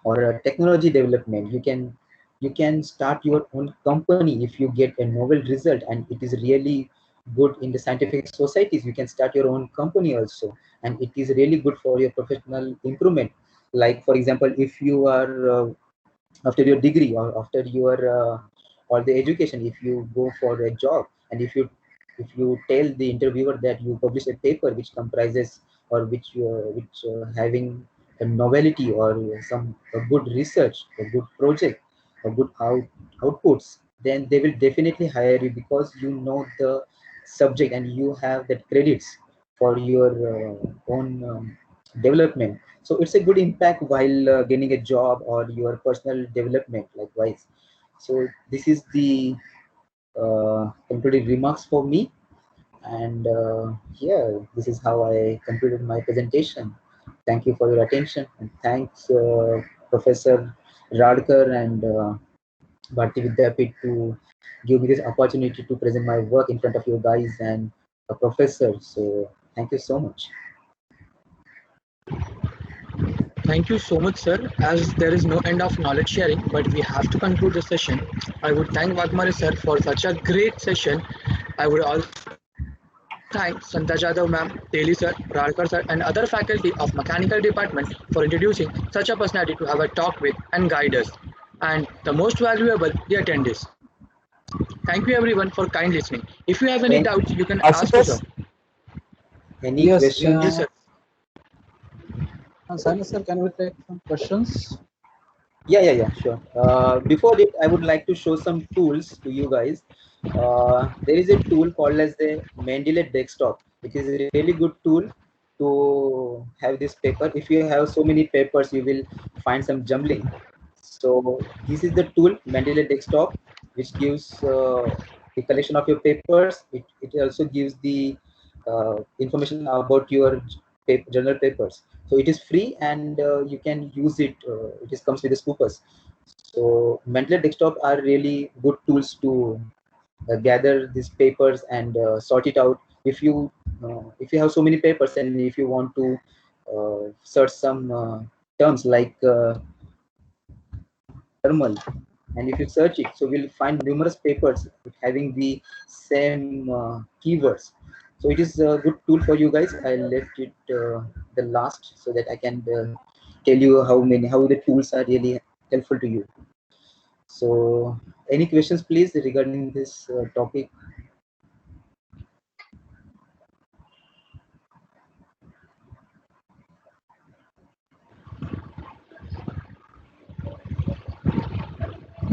S2: or technology development. You can start your own company if you get a novel result and it is really good in the scientific societies. You can start your own company also, and it is really good for your professional improvement. Like for example, if you are after your degree or after your or the education, if you go for a job, and if you tell the interviewer that you publish a paper which comprises or which having a novelty or some a good research, a good project, a good outputs, then they will definitely hire you because you know the subject and you have that credits for your own development. So it's a good impact while gaining a job or your personal development likewise. So this is the concluding remarks for me, and yeah, this is how I concluded my presentation. Thank you for your attention, and thanks Professor Radkar and Bharti Vidyapit to give me this opportunity to present my work in front of you guys and a professor. So thank you so much.
S1: Thank you so much, sir. As there is no end of knowledge sharing, but we have to conclude the session. I would thank Vagmare sir for such a great session. I would also thank Santa Jadhav ma'am, Teli sir, Radkar sir, and other faculty of mechanical department for introducing such a personality to have a talk with and guide us. And the most valuable, the attendees. Thank you everyone for kind listening. If you have any
S2: And
S1: doubts, you can ask to sir.
S2: any
S3: Yes,
S2: questions?
S1: Yes, sir.
S3: Sani sir, can we take some questions?
S2: Yeah, sure. Before it, I would like to show some tools to you guys. There is a tool called as the Mendeley Desktop. It is a really good tool to have this paper. If you have so many papers, you will find some jumbling. So this is the tool Mendeley Desktop, which gives the collection of your papers. It also gives the information about your journal papers. So it is free, and you can use it. It is comes with the scoopers. So Mendeley Desktop are really good tools to gather these papers and sort it out. If you have so many papers and if you want to search some terms like thermal, and if you search it, so we'll find numerous papers having the same keywords. So it is a good tool for you guys. I left it the last so that I can tell you how the tools are really helpful to you. So any questions please regarding this topic?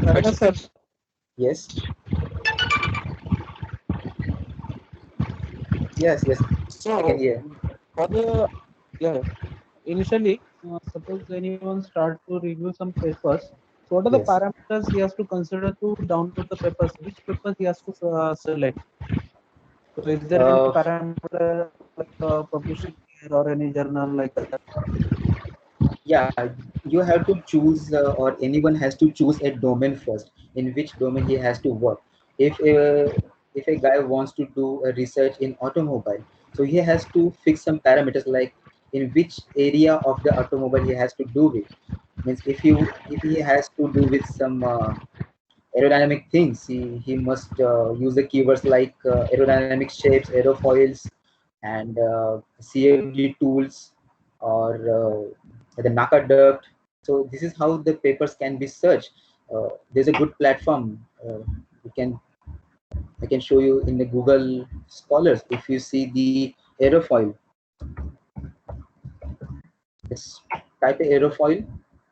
S3: Sani sir,
S2: Yes, yes, I can
S3: so
S2: hear.
S3: for the yeah, initially, suppose anyone start to review some papers, so what are the
S2: Yes.
S3: parameters he has to consider to download the papers? Which papers he has to select? So is there any
S2: uh,
S3: parameter like publishing year or any journal like that?
S2: yeah, you have to choose or anyone has to choose a domain first, in which domain he has to work. If a guy wants to do a research in automobile, so he has to fix some parameters like in which area of the automobile he has to do with. Means if he has to do with some aerodynamic things, he must use the keywords like aerodynamic shapes, aerofoils, and CFD tools, or the NACA duct. So this is how the papers can be searched. There's a good platform. You can I can show you in the Google Scholars. If you see the aerofoil, Let's type a aerofoil.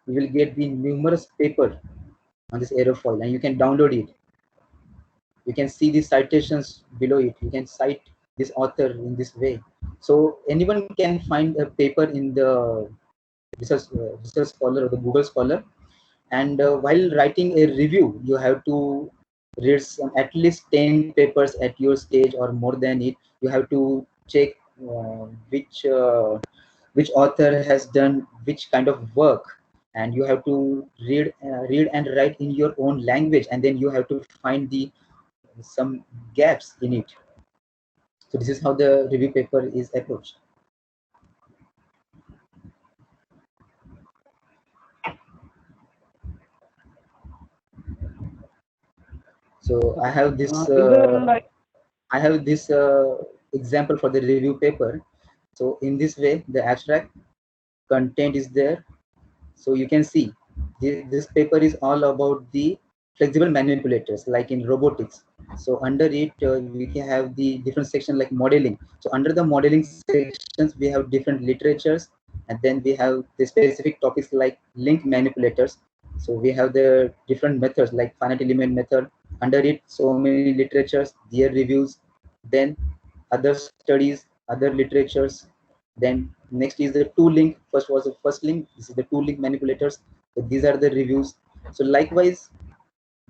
S2: You will get the numerous paper on this aerofoil, and you can download it. You can see the citations below it. You can cite this author in this way. So anyone can find a paper in the research scholar or the Google Scholar. And while writing a review, you have to read at least 10 papers at your stage or more than it. You have to check which author has done which kind of work, and you have to read and write in your own language, and then you have to find the some gaps in it. So this is how the review paper is approached. So I have this
S3: Is there like
S2: example for the review paper. So in this way, the abstract content is there. So you can see this paper is all about the flexible manipulators, like in robotics. So under it, we can have the different section like modeling. So under the modeling sections, we have different literatures, and then we have the specific topics like link manipulators. So we have the different methods like finite element method. Under it, so many literatures, their reviews, then other studies, other literatures. Then next is the two link. First was the first link. This is the two link manipulators. So these are the reviews. So likewise,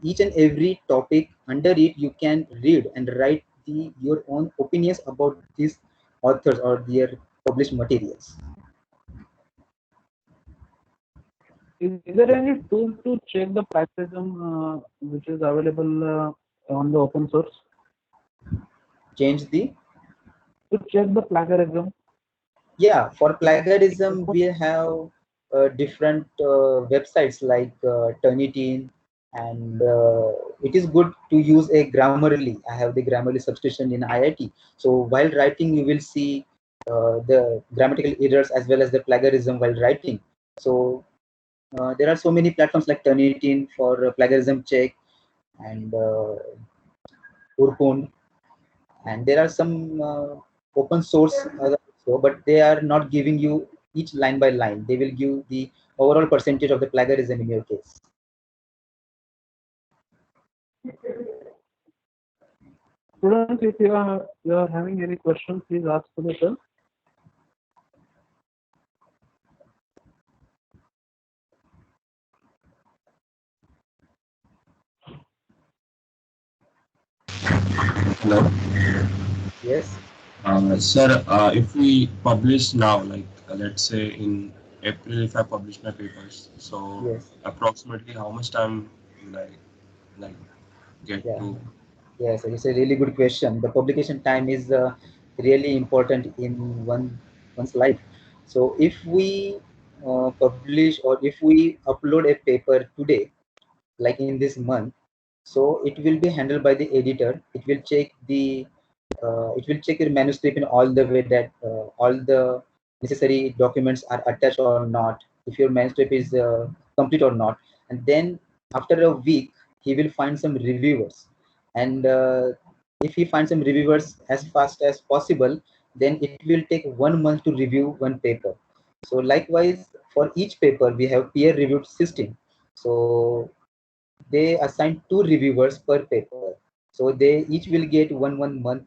S2: each and every topic under it, you can read and write your own opinions about these authors or their published materials.
S3: is there any tool to check the plagiarism which is available on the open source?
S2: Change the
S3: To check the plagiarism.
S2: Yeah, for plagiarism, we have different websites like Turnitin, and it is good to use a Grammarly. I have the Grammarly subscription in IIT. So while writing, you will see the grammatical errors as well as the plagiarism while writing. So there are so many platforms like Turnitin for plagiarism check, and Urkund, and there are some open source also, but they are not giving you each line by line. They will give the overall percentage of the plagiarism in your case.
S3: Students, if you are having any questions, please ask for the sir.
S5: Hello.
S2: Yes.
S5: Sir, if we publish now, like let's say in April, if I publish my papers, so
S2: Yes.
S5: approximately how much time will I like get
S2: Yeah.
S5: to?
S2: Yes. It's a really good question. The publication time is really important in one's life. So if we publish or if we upload a paper today, like in this month, so it will be handled by the editor. It will check your manuscript in all the way that all the necessary documents are attached or not, if your manuscript is complete or not. And then after a week, he will find some reviewers, and if he finds some reviewers as fast as possible, then it will take 1 month to review one paper. So likewise, for each paper we have peer reviewed system. So they assign two reviewers per paper, so they each will get one month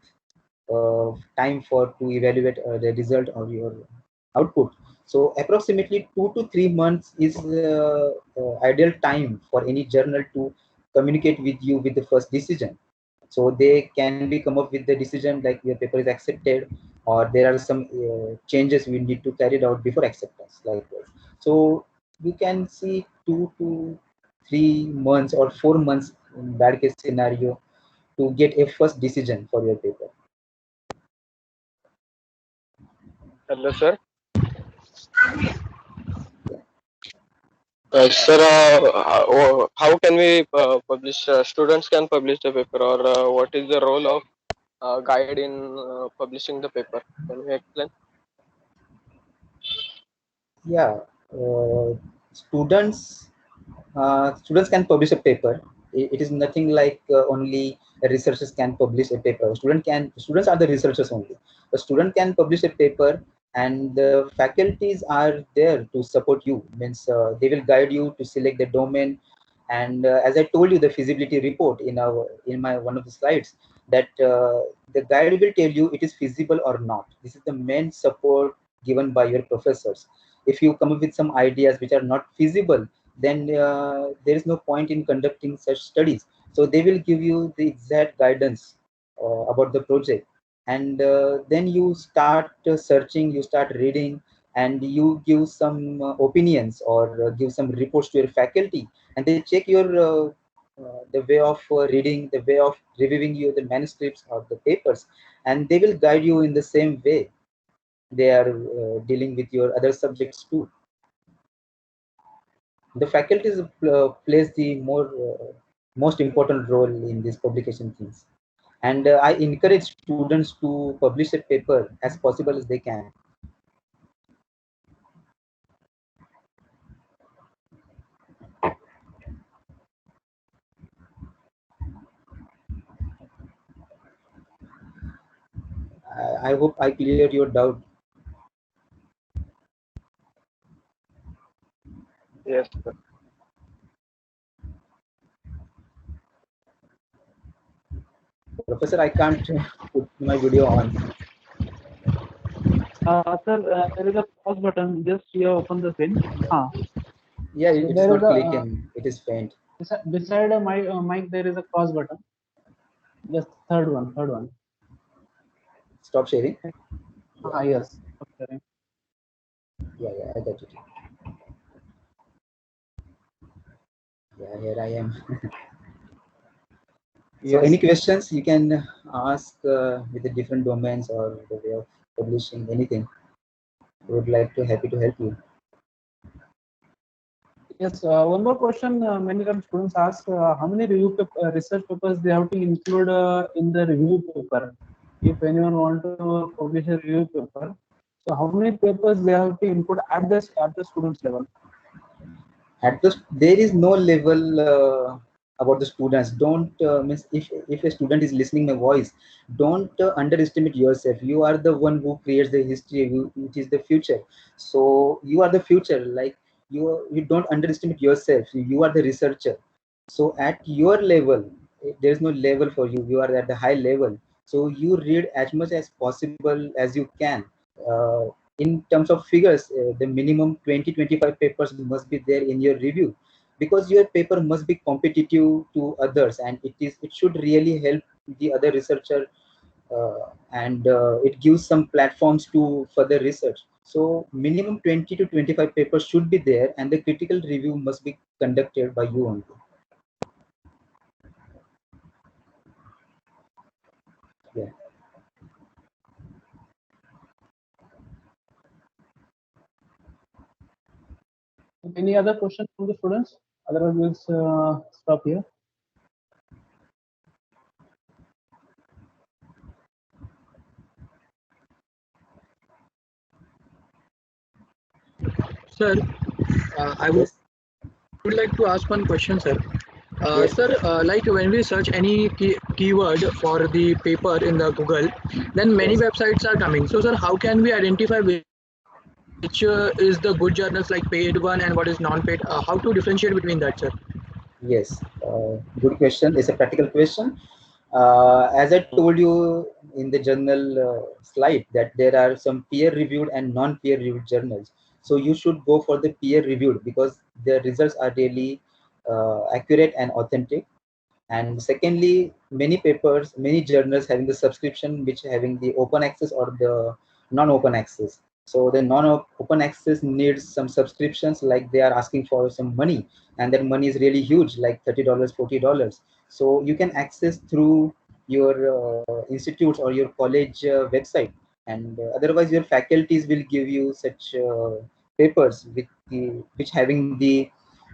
S2: time for to evaluate the result of your output. So approximately 2 to 3 months is ideal time for any journal to communicate with you with the first decision. So they can be come up with the decision like your paper is accepted, or there are some changes we need to carry it out before acceptance, like this. So you can see 2 to 3 months or 4 months in bad case scenario to get a first decision for your paper.
S6: Hello, sir. Sir, how can we publish? Students can publish the paper, or what is the role of guide in publishing the paper? Can you explain?
S2: Yeah, uh, students students can publish a paper. It is nothing like only researchers can publish a paper. Students are the researchers only. The student can publish a paper and the faculties are there to support you. Means they will guide you to select the domain. And as I told you, the feasibility report in my one of the slides, that the guide will tell you it is feasible or not. This is the main support given by your professors. If you come up with some ideas which are not feasible, then there is no point in conducting such studies. So they will give you the exact guidance about the project. And then you start searching, you start reading, and you give some opinions, or give some reports to your faculty, and they check your the way of reading, the way of reviewing you the manuscripts or the papers, and they will guide you in the same way they are dealing with your other subjects too. The faculties plays the most important role in this publication things. And I encourage students to publish a paper as possible as they can. I hope I cleared your doubt.
S6: Yes, sir.
S2: Professor, I can't put my video on.
S3: Sir, there is a pause button. Just here, open the screen.
S2: Yeah,
S3: So
S2: it is
S3: there is
S2: not
S3: a
S2: clicking. It is faint.
S3: beside a mic, there is a pause button. Just third one.
S2: Stop sharing.
S3: Yes. Okay.
S2: Yeah, I got it. Yeah, here I am. So
S3: Yes.
S2: any questions you can ask with the different domains or the way of publishing anything. I would like to happy to help you.
S3: Yes. One more question. Many times students ask how many research papers they have to include in the review paper. If anyone want to publish a review paper, so how many papers they have to include at the students level?
S2: At the there is no level about the students. Don't means if a student is listening my voice, don't underestimate yourself. You are the one who creates the history, which is the future. So you are the future. Like you don't underestimate yourself. You are the researcher. So at your level, there is no level for you. You are at the high level. So you read as much as possible as you can. uh, in terms of figures, the minimum 20-25 papers must be there in your review, because your paper must be competitive to others, and it should really help the other researcher, and it gives some platforms to further research. So minimum 20 to 25 papers should be there, and the critical review must be conducted by you only. Yeah.
S3: Any other questions from the students? Otherwise, we'll stop here.
S1: Sir, I would like to ask one question, sir.
S2: Yes.
S1: Sir, like when we search any keyword for the paper in the Google, then many
S2: Yes.
S1: websites are coming. So, sir, how can we identify which is the good journals, like paid one, and what is non-paid? How to differentiate between that, sir?
S2: Yes, good question. It's a practical question. As I told you in the journal slide, that there are some peer-reviewed and non-peer-reviewed journals. So you should go for the peer-reviewed, because the results are really accurate and authentic. And secondly, many papers, many journals having the subscription, which having the open access or the non-open access. So the non-open access needs some subscriptions, like they are asking for some money, and that money is really huge, like $30, $40. So you can access through your institutes or your college website, and otherwise your faculties will give you such papers which having the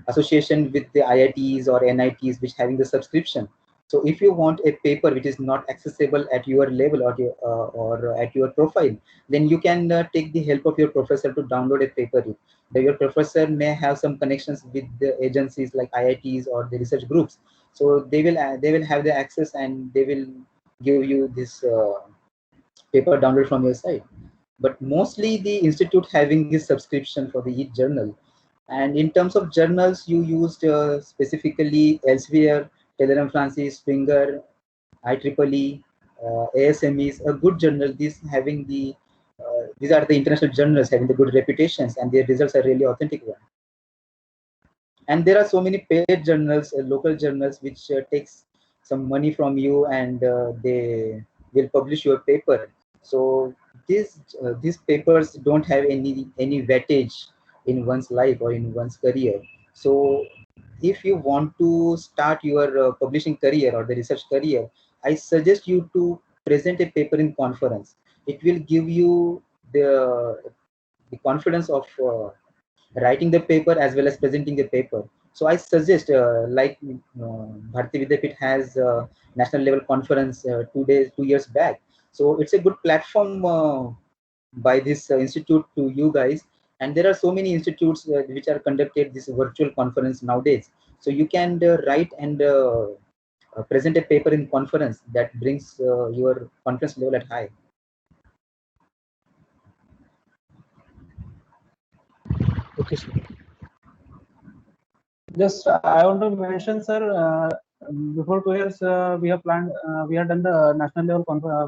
S2: association with the IITs or NITs, which having the subscription. So if you want a paper which is not accessible at your level or at your profile, then you can take the help of your professor to download a paper. Your professor may have some connections with the agencies like IITs or the research groups, so they will have the access, and they will give you this paper download from your site. but mostly the institute having this subscription for the each journal. And in terms of journals, you used specifically Elsevier, Taylor and Francis, Springer, IEEE, ASMEs, a good journal. These having these are the international journals having the good reputations, and their results are really authentic one. And there are so many paid journals, local journals, which takes some money from you, and they will publish your paper. So these papers don't have any weightage in one's life or in one's career. So if you want to start your publishing career or the research career, I suggest you to present a paper in conference. It will give you the confidence of writing the paper as well as presenting the paper. So I suggest, Bharati Vidyapeeth has national level conference 2 years back. So it's a good platform by this institute to you guys. And there are so many institutes which are conducted this virtual conference nowadays. So you can write and present a paper in conference that brings your confidence level at high.
S1: Okay, sir.
S3: Just I want to mention, sir, before 2 years, we have planned, we have done the national level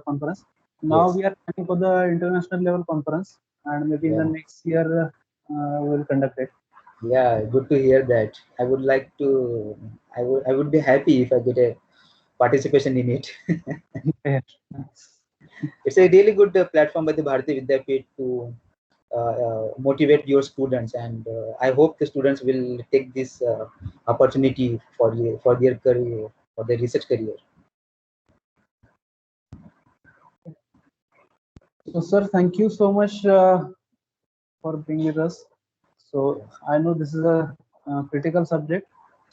S3: conference. Now
S2: Yes.
S3: we are planning for the international level conference, and maybe in the
S2: Yeah.
S3: next year we will conduct it.
S2: Yeah, good to hear that. I would like to. I would be happy if I get a participation in it.
S3: Yeah.
S2: It's a really good platform by the Bharati Vidyapeeth to motivate your students, and I hope the students will take this opportunity for their career, for their research career.
S3: So, sir, thank you so much for being with us. So, I know this is a critical subject.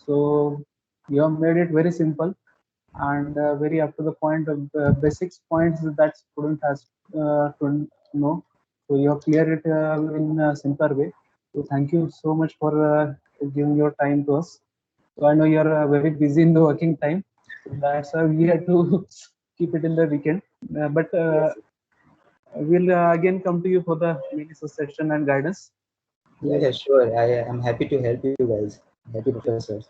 S3: So, you have made it very simple and very up to the point of basics points that student has to know. So, you have cleared it in a simpler way. So, thank you so much for giving your time to us. So, I know you are very busy in the working time. So that's why we had to keep it in the weekend. But
S2: Yes.
S3: we'll again come to you for the mini session and guidance.
S2: Yeah, sure. I am happy to help you guys. Happy professors.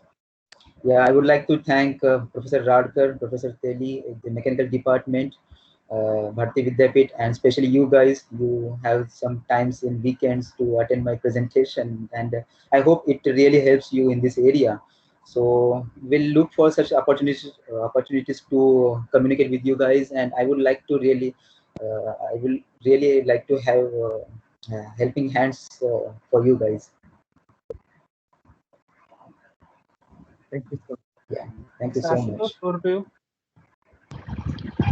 S2: Yeah, I would like to thank Professor Radkar, Professor Teli, the mechanical department, Bharati Vidyapeeth, and especially you guys. You have some times in weekends to attend my presentation, and I hope it really helps you in this area. So we'll look for such opportunities to communicate with you guys, and I would like to really, I will really like to have helping hands for you guys.
S3: Thank you, sir.
S2: Yeah, thank you so much.
S3: Over to you.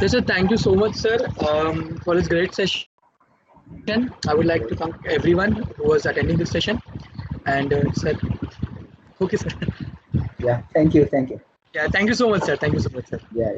S1: Yes, sir. Thank you so much, sir, for this great session. I would like to thank everyone who was attending this session. And sir, okay, sir.
S2: Yeah, thank you.
S1: Yeah, thank you so much, sir. Thank you so much, sir.
S2: Yeah.